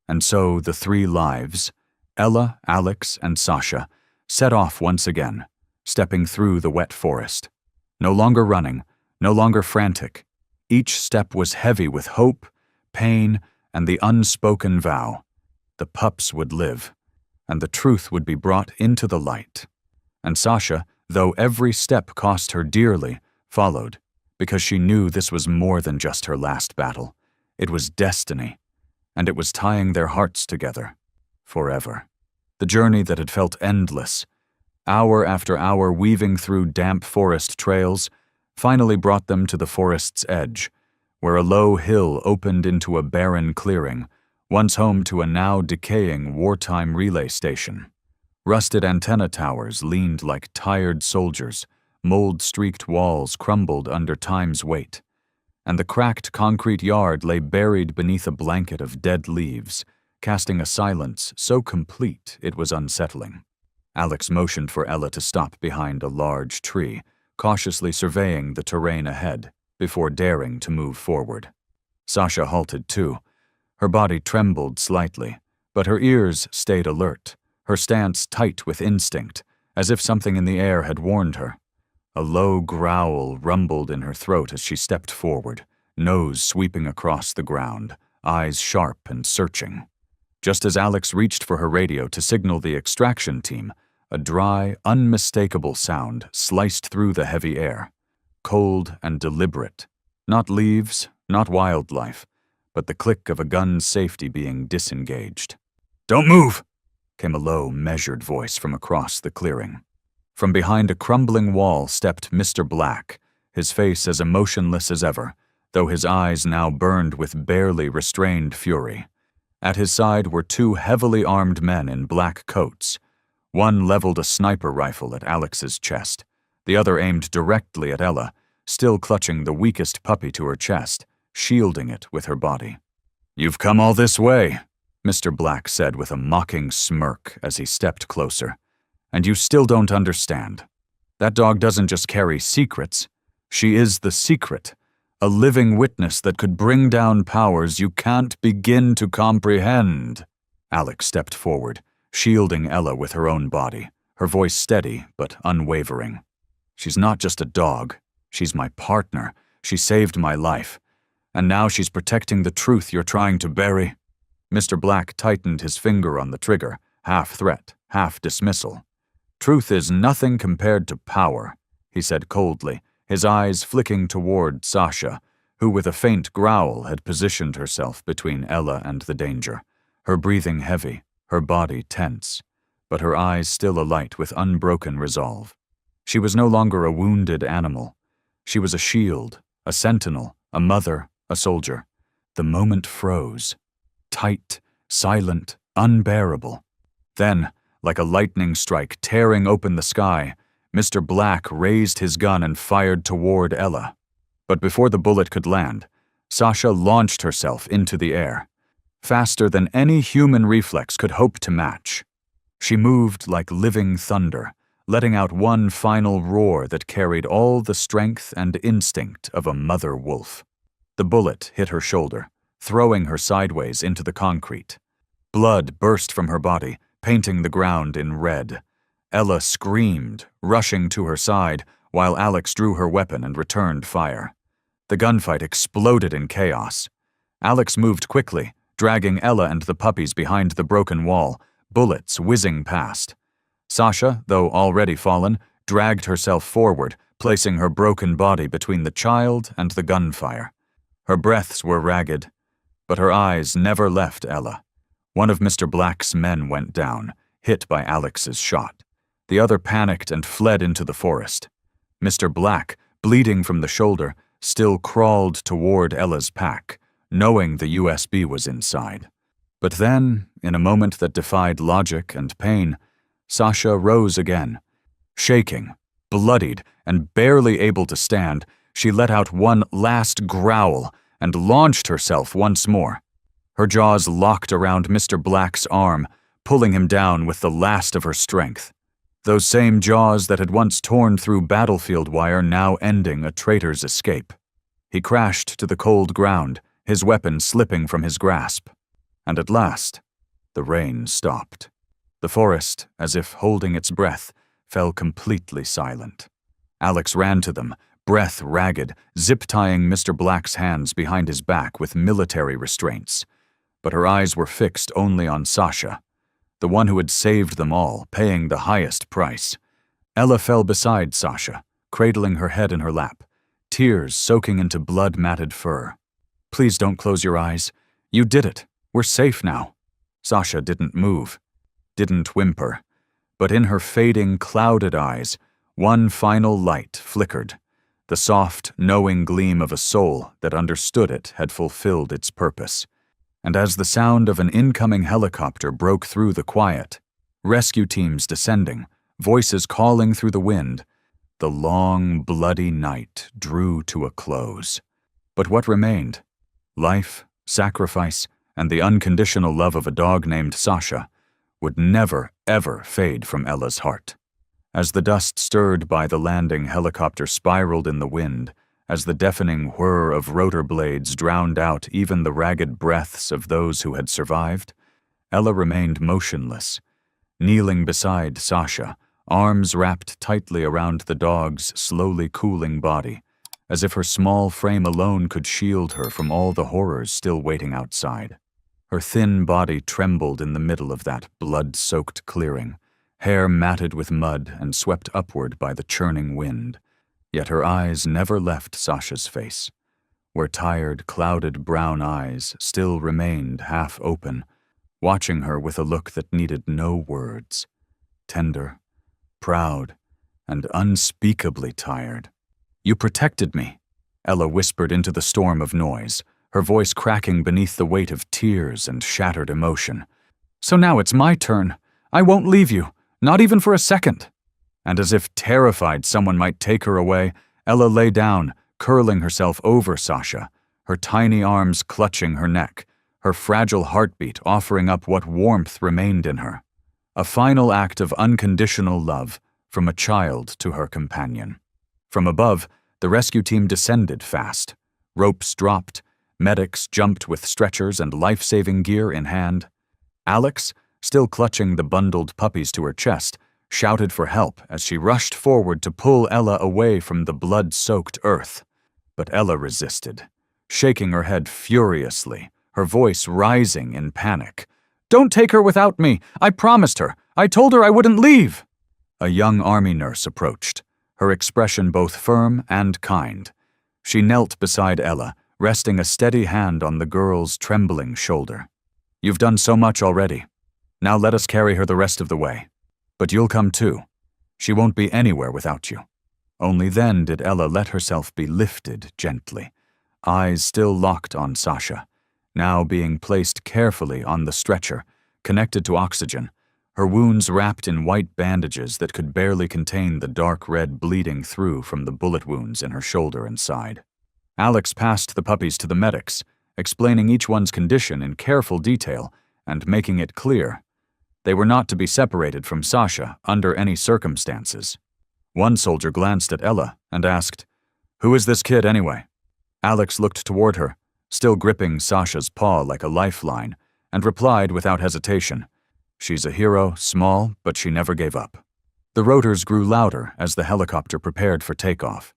And so the 3 lives, Ella, Alex, and Sasha, set off once again, stepping through the wet forest. No longer running, no longer frantic. Each step was heavy with hope, pain, and the unspoken vow. The pups would live, and the truth would be brought into the light. And Sasha, though every step cost her dearly, followed, because she knew this was more than just her last battle. It was destiny, and it was tying their hearts together, forever. The journey that had felt endless, hour after hour weaving through damp forest trails, finally brought them to the forest's edge, where a low hill opened into a barren clearing, once home to a now decaying wartime relay station. Rusted antenna towers leaned like tired soldiers, mold-streaked walls crumbled under time's weight, and the cracked concrete yard lay buried beneath a blanket of dead leaves, casting a silence so complete it was unsettling. Alex motioned for Ella to stop behind a large tree, cautiously surveying the terrain ahead before daring to move forward. Sasha halted too. Her body trembled slightly, but her ears stayed alert, her stance tight with instinct, as if something in the air had warned her. A low growl rumbled in her throat as she stepped forward, nose sweeping across the ground, eyes sharp and searching. Just as Alex reached for her radio to signal the extraction team, a dry, unmistakable sound sliced through the heavy air. Cold and deliberate. Not leaves, not wildlife, but the click of a gun's safety being disengaged. "Don't move!" came a low, measured voice from across the clearing. From behind a crumbling wall stepped Mr. Black, his face as emotionless as ever, though his eyes now burned with barely restrained fury. At his side were two heavily armed men in black coats. One leveled a sniper rifle at Alex's chest. The other aimed directly at Ella, still clutching the weakest puppy to her chest, shielding it with her body. "You've come all this way," Mr. Black said with a mocking smirk as he stepped closer. "And you still don't understand. That dog doesn't just carry secrets. She is the secret, a living witness that could bring down powers you can't begin to comprehend." Alex stepped forward, shielding Ella with her own body, her voice steady but unwavering. "She's not just a dog. She's my partner. She saved my life. And now she's protecting the truth you're trying to bury." Mr. Black tightened his finger on the trigger, half threat, half dismissal. "Truth is nothing compared to power," he said coldly, his eyes flicking toward Sasha, who with a faint growl had positioned herself between Ella and the danger, her breathing heavy, her body tense, but her eyes still alight with unbroken resolve. She was no longer a wounded animal. She was a shield, a sentinel, a mother, a soldier. The moment froze. Tight, silent, unbearable. Then, like a lightning strike tearing open the sky, Mr. Black raised his gun and fired toward Ella. But before the bullet could land, Sasha launched herself into the air, faster than any human reflex could hope to match. She moved like living thunder, letting out one final roar that carried all the strength and instinct of a mother wolf. The bullet hit her shoulder, throwing her sideways into the concrete. Blood burst from her body, painting the ground in red. Ella screamed, rushing to her side, while Alex drew her weapon and returned fire. The gunfight exploded in chaos. Alex moved quickly, dragging Ella and the puppies behind the broken wall, bullets whizzing past. Sasha, though already fallen, dragged herself forward, placing her broken body between the child and the gunfire. Her breaths were ragged, but her eyes never left Ella. One of Mr. Black's men went down, hit by Alex's shot. The other panicked and fled into the forest. Mr. Black, bleeding from the shoulder, still crawled toward Ella's pack, knowing the USB was inside. But then, in a moment that defied logic and pain, Sasha rose again. Shaking, bloodied, and barely able to stand, she let out one last growl and launched herself once more. Her jaws locked around Mr. Black's arm, pulling him down with the last of her strength. Those same jaws that had once torn through battlefield wire now ending a traitor's escape. He crashed to the cold ground, his weapon slipping from his grasp. And at last, the rain stopped. The forest, as if holding its breath, fell completely silent. Alex ran to them, breath ragged, zip-tying Mr. Black's hands behind his back with military restraints. But her eyes were fixed only on Sasha, the one who had saved them all, paying the highest price. Ella fell beside Sasha, cradling her head in her lap, tears soaking into blood-matted fur. "Please don't close your eyes. You did it. We're safe now." Sasha didn't move, didn't whimper, but in her fading, clouded eyes, one final light flickered. The soft, knowing gleam of a soul that understood it had fulfilled its purpose. And as the sound of an incoming helicopter broke through the quiet, rescue teams descending, voices calling through the wind, the long, bloody night drew to a close. But what remained? Life, sacrifice, and the unconditional love of a dog named Sasha would never, ever fade from Ella's heart. As the dust stirred by the landing helicopter spiraled in the wind, as the deafening whir of rotor blades drowned out even the ragged breaths of those who had survived, Ella remained motionless, kneeling beside Sasha, arms wrapped tightly around the dog's slowly cooling body, as if her small frame alone could shield her from all the horrors still waiting outside. Her thin body trembled in the middle of that blood-soaked clearing, hair matted with mud and swept upward by the churning wind. Yet her eyes never left Sasha's face, where tired, clouded brown eyes still remained half open, watching her with a look that needed no words. Tender, proud, and unspeakably tired. "You protected me," Ella whispered into the storm of noise, her voice cracking beneath the weight of tears and shattered emotion. "So now it's my turn. I won't leave you, not even for a second." And as if terrified someone might take her away, Ella lay down, curling herself over Sasha, her tiny arms clutching her neck, her fragile heartbeat offering up what warmth remained in her. A final act of unconditional love from a child to her companion. From above, the rescue team descended fast. Ropes dropped, medics jumped with stretchers and life-saving gear in hand. Alex, still clutching the bundled puppies to her chest, shouted for help as she rushed forward to pull Ella away from the blood-soaked earth. But Ella resisted, shaking her head furiously, her voice rising in panic. "Don't take her without me! I promised her! I told her I wouldn't leave!" A young army nurse approached, her expression both firm and kind. She knelt beside Ella, resting a steady hand on the girl's trembling shoulder. "You've done so much already. Now let us carry her the rest of the way. But you'll come too. She won't be anywhere without you." Only then did Ella let herself be lifted gently, eyes still locked on Sasha, now being placed carefully on the stretcher, connected to oxygen, her wounds wrapped in white bandages that could barely contain the dark red bleeding through from the bullet wounds in her shoulder and side. Alex passed the puppies to the medics, explaining each one's condition in careful detail and making it clear. They were not to be separated from Sasha under any circumstances. One soldier glanced at Ella and asked, "Who is this kid anyway?" Alex looked toward her, still gripping Sasha's paw like a lifeline, and replied without hesitation, "She's a hero, small, but she never gave up." The rotors grew louder as the helicopter prepared for takeoff.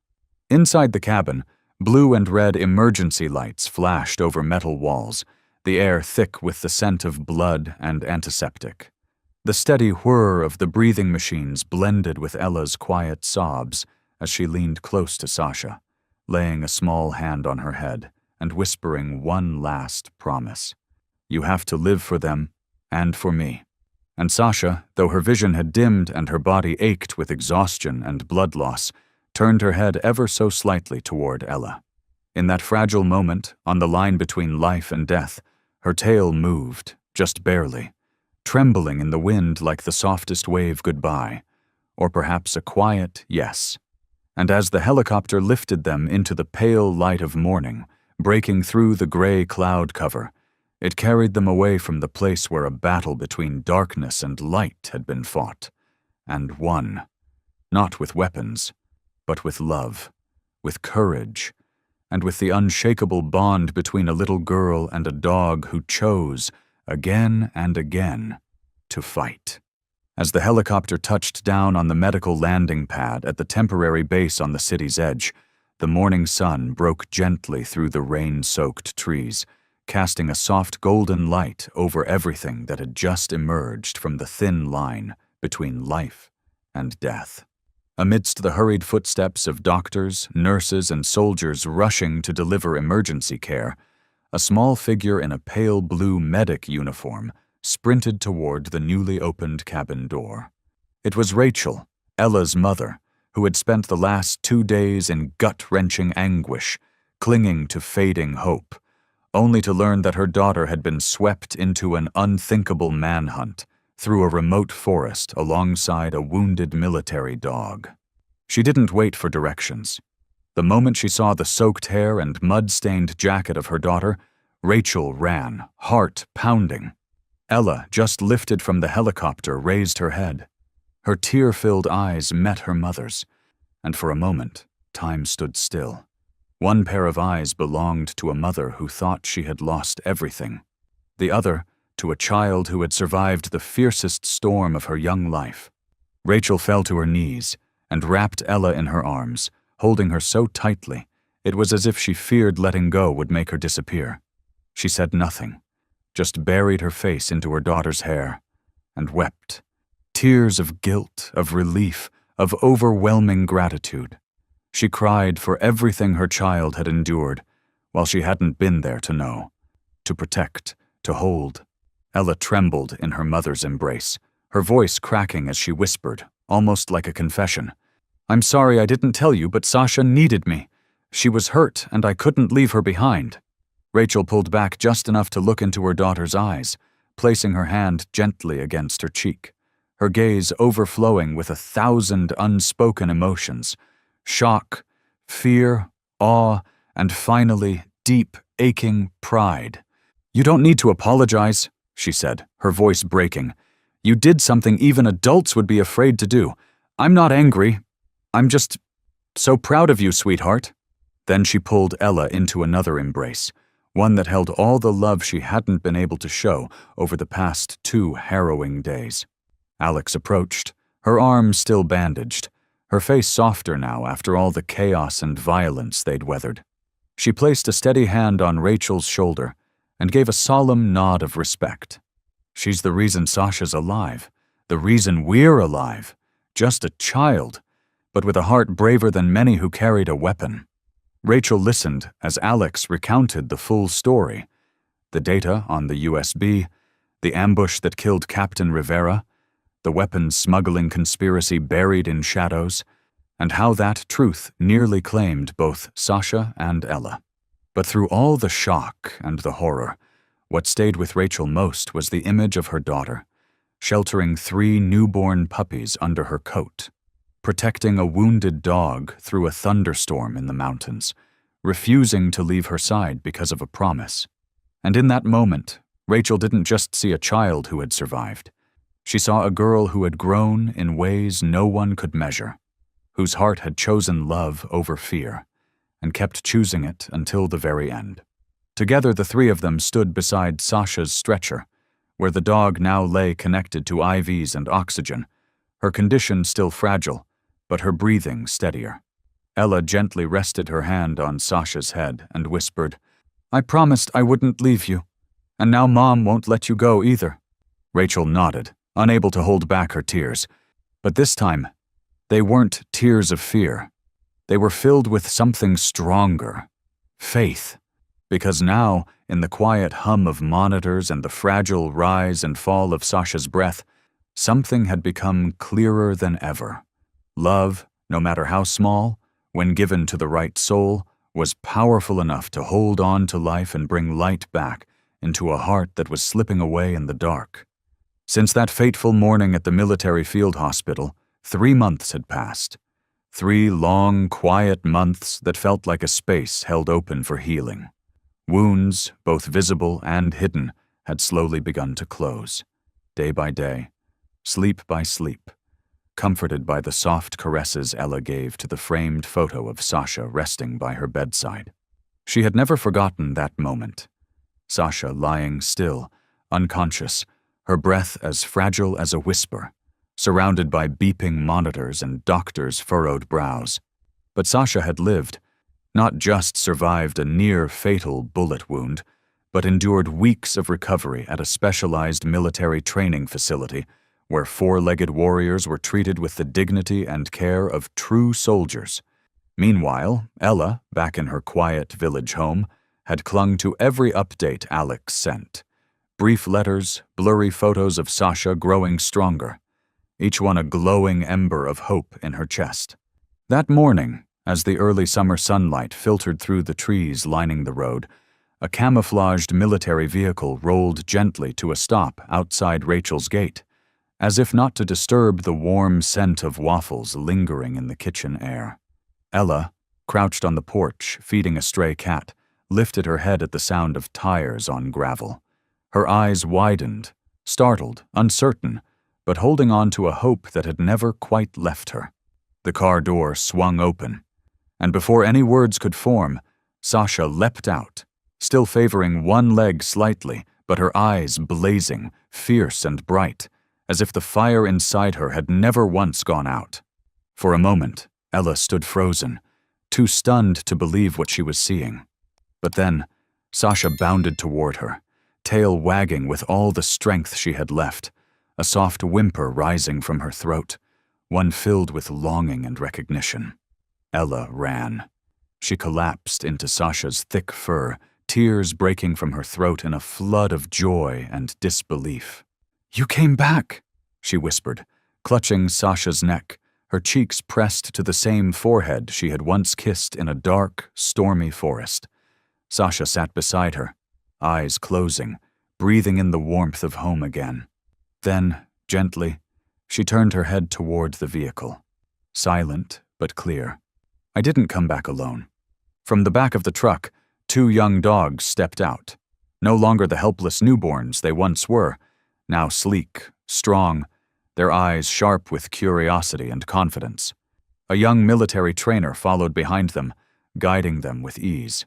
Inside the cabin, blue and red emergency lights flashed over metal walls, the air thick with the scent of blood and antiseptic. The steady whir of the breathing machines blended with Ella's quiet sobs as she leaned close to Sasha, laying a small hand on her head and whispering one last promise. "You have to live for them and for me." And Sasha, though her vision had dimmed and her body ached with exhaustion and blood loss, turned her head ever so slightly toward Ella. In that fragile moment, on the line between life and death, her tail moved, just barely, trembling in the wind like the softest wave goodbye, or perhaps a quiet yes. And as the helicopter lifted them into the pale light of morning, breaking through the gray cloud cover, it carried them away from the place where a battle between darkness and light had been fought, and won, not with weapons, but with love, with courage, and with the unshakable bond between a little girl and a dog who chose, again and again, to fight. As the helicopter touched down on the medical landing pad at the temporary base on the city's edge, the morning sun broke gently through the rain-soaked trees, casting a soft golden light over everything that had just emerged from the thin line between life and death. Amidst the hurried footsteps of doctors, nurses, and soldiers rushing to deliver emergency care, a small figure in a pale blue medic uniform sprinted toward the newly opened cabin door. It was Rachel, Ella's mother, who had spent the last 2 days in gut-wrenching anguish, clinging to fading hope, only to learn that her daughter had been swept into an unthinkable manhunt through a remote forest alongside a wounded military dog. She didn't wait for directions. The moment she saw the soaked hair and mud-stained jacket of her daughter, Rachel ran, heart pounding. Ella, just lifted from the helicopter, raised her head. Her tear-filled eyes met her mother's, and for a moment, time stood still. One pair of eyes belonged to a mother who thought she had lost everything. The other, to a child who had survived the fiercest storm of her young life. Rachel fell to her knees and wrapped Ella in her arms, holding her so tightly it was as if she feared letting go would make her disappear. She said nothing, just buried her face into her daughter's hair and wept. Tears of guilt, of relief, of overwhelming gratitude. She cried for everything her child had endured, while she hadn't been there to know, to protect, to hold. Ella trembled in her mother's embrace, her voice cracking as she whispered, almost like a confession. "I'm sorry I didn't tell you, but Sasha needed me. She was hurt, and I couldn't leave her behind." Rachel pulled back just enough to look into her daughter's eyes, placing her hand gently against her cheek, her gaze overflowing with 1,000 unspoken emotions: shock, fear, awe, and finally, deep, aching pride. "You don't need to apologize," she said, her voice breaking. "You did something even adults would be afraid to do. I'm not angry. I'm just so proud of you, sweetheart." Then she pulled Ella into another embrace, one that held all the love she hadn't been able to show over the past 2 harrowing days. Alex approached, her arm still bandaged, her face softer now after all the chaos and violence they'd weathered. She placed a steady hand on Rachel's shoulder and gave a solemn nod of respect. "She's the reason Sasha's alive, the reason we're alive, just a child, but with a heart braver than many who carried a weapon." Rachel listened as Alex recounted the full story: the data on the USB, the ambush that killed Captain Rivera, the weapons smuggling conspiracy buried in shadows, and how that truth nearly claimed both Sasha and Ella. But through all the shock and the horror, what stayed with Rachel most was the image of her daughter, sheltering 3 newborn puppies under her coat, protecting a wounded dog through a thunderstorm in the mountains, refusing to leave her side because of a promise. And in that moment, Rachel didn't just see a child who had survived. She saw a girl who had grown in ways no one could measure, whose heart had chosen love over fear, and kept choosing it until the very end. Together, the 3 of them stood beside Sasha's stretcher, where the dog now lay connected to IVs and oxygen, her condition still fragile, but her breathing steadier. Ella gently rested her hand on Sasha's head and whispered, "I promised I wouldn't leave you, and now Mom won't let you go either." Rachel nodded, unable to hold back her tears. But this time, they weren't tears of fear. They were filled with something stronger: faith. Because now, in the quiet hum of monitors and the fragile rise and fall of Sasha's breath, something had become clearer than ever. Love, no matter how small, when given to the right soul, was powerful enough to hold on to life and bring light back into a heart that was slipping away in the dark. Since that fateful morning at the military field hospital, 3 months had passed. 3 long, quiet months that felt like a space held open for healing. Wounds, both visible and hidden, had slowly begun to close, day by day, sleep by sleep, comforted by the soft caresses Ella gave to the framed photo of Sasha resting by her bedside. She had never forgotten that moment. Sasha lying still, unconscious, her breath as fragile as a whisper, surrounded by beeping monitors and doctors' furrowed brows. But Sasha had lived, not just survived a near-fatal bullet wound, but endured weeks of recovery at a specialized military training facility where 4-legged warriors were treated with the dignity and care of true soldiers. Meanwhile, Ella, back in her quiet village home, had clung to every update Alex sent. Brief letters, blurry photos of Sasha growing stronger, each one a glowing ember of hope in her chest. That morning, as the early summer sunlight filtered through the trees lining the road, a camouflaged military vehicle rolled gently to a stop outside Rachel's gate, as if not to disturb the warm scent of waffles lingering in the kitchen air. Ella, crouched on the porch feeding a stray cat, lifted her head at the sound of tires on gravel. Her eyes widened, startled, uncertain, but holding on to a hope that had never quite left her. The car door swung open, and before any words could form, Sasha leapt out, still favoring one leg slightly, but her eyes blazing, fierce and bright, as if the fire inside her had never once gone out. For a moment, Ella stood frozen, too stunned to believe what she was seeing. But then, Sasha bounded toward her, tail wagging with all the strength she had left, a soft whimper rising from her throat, one filled with longing and recognition. Ella ran. She collapsed into Sasha's thick fur, tears breaking from her throat in a flood of joy and disbelief. "You came back," she whispered, clutching Sasha's neck, her cheeks pressed to the same forehead she had once kissed in a dark, stormy forest. Sasha sat beside her, eyes closing, breathing in the warmth of home again. Then, gently, she turned her head toward the vehicle. Silent, but clear. "I didn't come back alone." From the back of the truck, 2 young dogs stepped out. No longer the helpless newborns they once were, now sleek, strong, their eyes sharp with curiosity and confidence. A young military trainer followed behind them, guiding them with ease.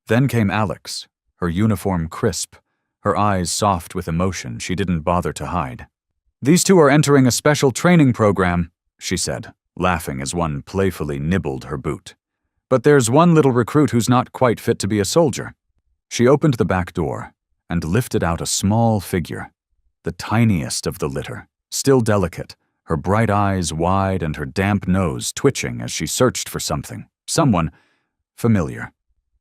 Then came Alex, her uniform crisp, her eyes soft with emotion she didn't bother to hide. "These 2 are entering a special training program," she said, laughing as one playfully nibbled her boot. "But there's one little recruit who's not quite fit to be a soldier." She opened the back door and lifted out a small figure, the tiniest of the litter, still delicate, her bright eyes wide and her damp nose twitching as she searched for someone familiar.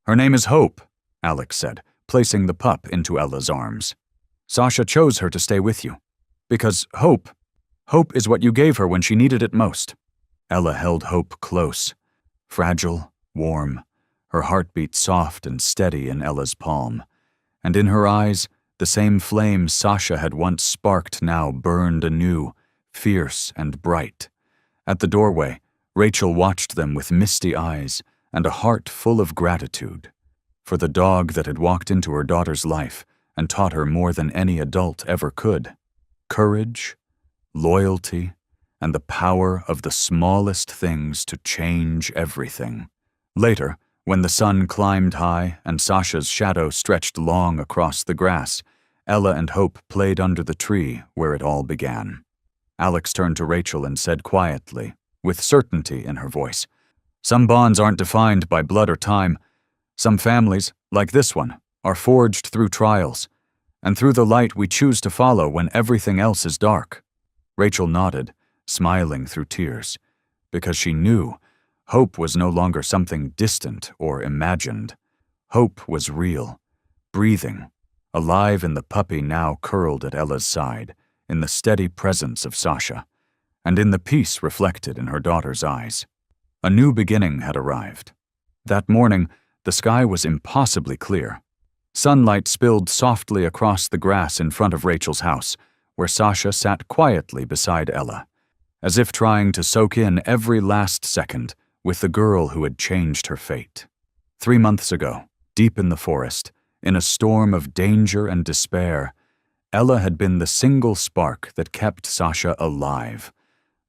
"Her name is Hope," Alex said, placing the pup into Ella's arms. "Sasha chose her to stay with you. Because Hope is what you gave her when she needed it most." Ella held Hope close, fragile, warm, her heartbeat soft and steady in Ella's palm. And in her eyes, the same flame Sasha had once sparked now burned anew, fierce and bright. At the doorway, Rachel watched them with misty eyes and a heart full of gratitude for the dog that had walked into her daughter's life and taught her more than any adult ever could. Courage, loyalty, and the power of the smallest things to change everything. Later, when the sun climbed high and Sasha's shadow stretched long across the grass, Ella and Hope played under the tree where it all began. Alex turned to Rachel and said quietly, with certainty in her voice, "Some bonds aren't defined by blood or time. Some families, like this one, are forged through trials, and through the light we choose to follow when everything else is dark." Rachel nodded, smiling through tears, because she knew hope was no longer something distant or imagined. Hope was real, breathing, alive in the puppy now curled at Ella's side, in the steady presence of Sasha, and in the peace reflected in her daughter's eyes. A new beginning had arrived. That morning, the sky was impossibly clear. Sunlight spilled softly across the grass in front of Rachel's house, where Sasha sat quietly beside Ella, as if trying to soak in every last second with the girl who had changed her fate. 3 months ago, deep in the forest, in a storm of danger and despair, Ella had been the single spark that kept Sasha alive,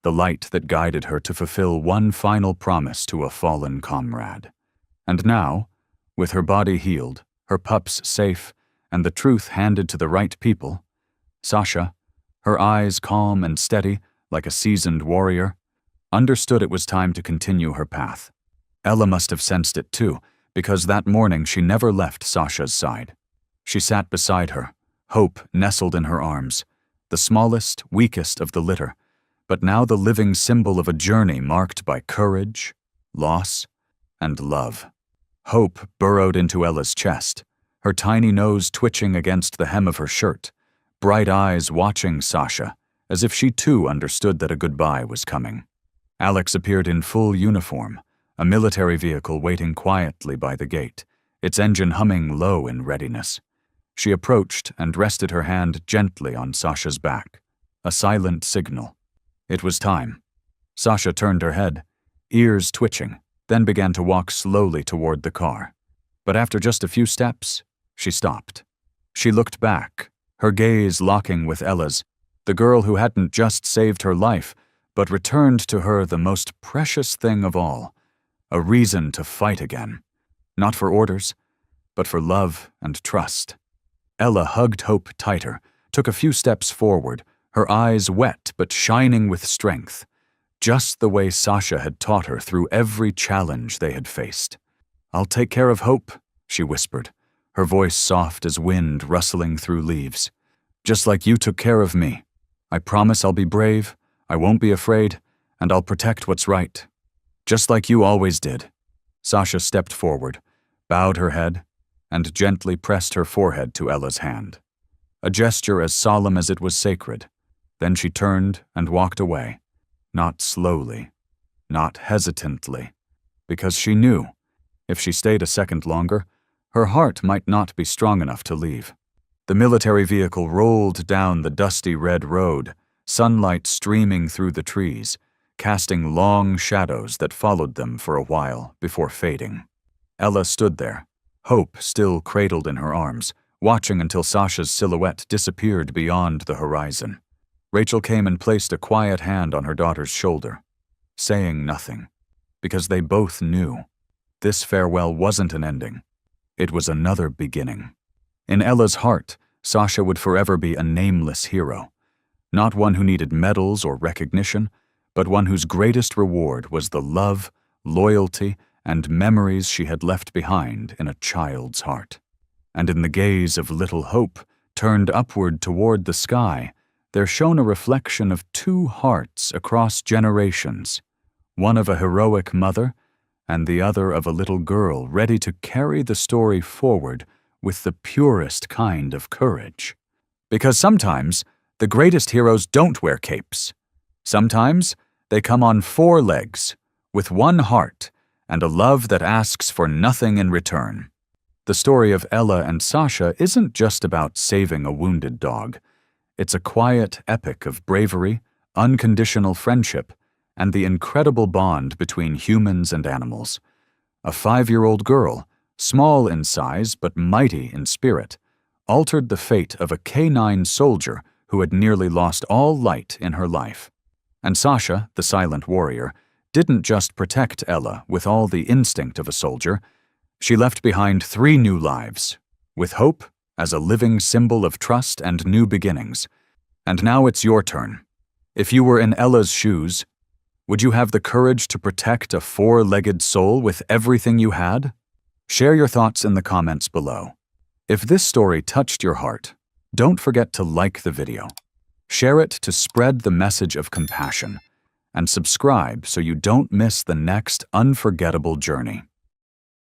the light that guided her to fulfill one final promise to a fallen comrade. And now, with her body healed, her pups safe, and the truth handed to the right people, Sasha, her eyes calm and steady like a seasoned warrior, understood it was time to continue her path. Ella must have sensed it too, because that morning she never left Sasha's side. She sat beside her, Hope nestled in her arms, the smallest, weakest of the litter, but now the living symbol of a journey marked by courage, loss, and love. Hope burrowed into Ella's chest, her tiny nose twitching against the hem of her shirt, bright eyes watching Sasha, as if she too understood that a goodbye was coming. Alex appeared in full uniform, a military vehicle waiting quietly by the gate, its engine humming low in readiness. She approached and rested her hand gently on Sasha's back, a silent signal. It was time. Sasha turned her head, ears twitching, then began to walk slowly toward the car. But after just a few steps, she stopped. She looked back, her gaze locking with Ella's, the girl who hadn't just saved her life, but returned to her the most precious thing of all, a reason to fight again. Not for orders, but for love and trust. Ella hugged Hope tighter, took a few steps forward, her eyes wet but shining with strength, just the way Sasha had taught her through every challenge they had faced. "I'll take care of Hope," she whispered, her voice soft as wind rustling through leaves. "Just like you took care of me. I promise I'll be brave, I won't be afraid, and I'll protect what's right. Just like you always did." Sasha stepped forward, bowed her head, and gently pressed her forehead to Ella's hand. A gesture as solemn as it was sacred. Then she turned and walked away, not slowly, not hesitantly, because she knew, if she stayed a second longer, her heart might not be strong enough to leave. The military vehicle rolled down the dusty red road, sunlight streaming through the trees, casting long shadows that followed them for a while before fading. Ella stood there, Hope still cradled in her arms, watching until Sasha's silhouette disappeared beyond the horizon. Rachel came and placed a quiet hand on her daughter's shoulder, saying nothing, because they both knew this farewell wasn't an ending. It was another beginning. In Ella's heart, Sasha would forever be a nameless hero, not one who needed medals or recognition, but one whose greatest reward was the love, loyalty, and memories she had left behind in a child's heart. And in the gaze of little Hope, turned upward toward the sky, there shone a reflection of two hearts across generations, one of a heroic mother, and the other of a little girl ready to carry the story forward with the purest kind of courage. Because sometimes, the greatest heroes don't wear capes. Sometimes, they come on 4 legs, with one heart, and a love that asks for nothing in return. The story of Ella and Sasha isn't just about saving a wounded dog. It's a quiet epic of bravery, unconditional friendship, and the incredible bond between humans and animals. A 5-year-old girl, small in size but mighty in spirit, altered the fate of a canine soldier who had nearly lost all light in her life. And Sasha, the silent warrior, didn't just protect Ella with all the instinct of a soldier. She left behind 3 new lives, with Hope as a living symbol of trust and new beginnings. And now it's your turn. If you were in Ella's shoes, would you have the courage to protect a 4-legged soul with everything you had? Share your thoughts in the comments below. If this story touched your heart, don't forget to like the video. Share it to spread the message of compassion, and subscribe so you don't miss the next unforgettable journey.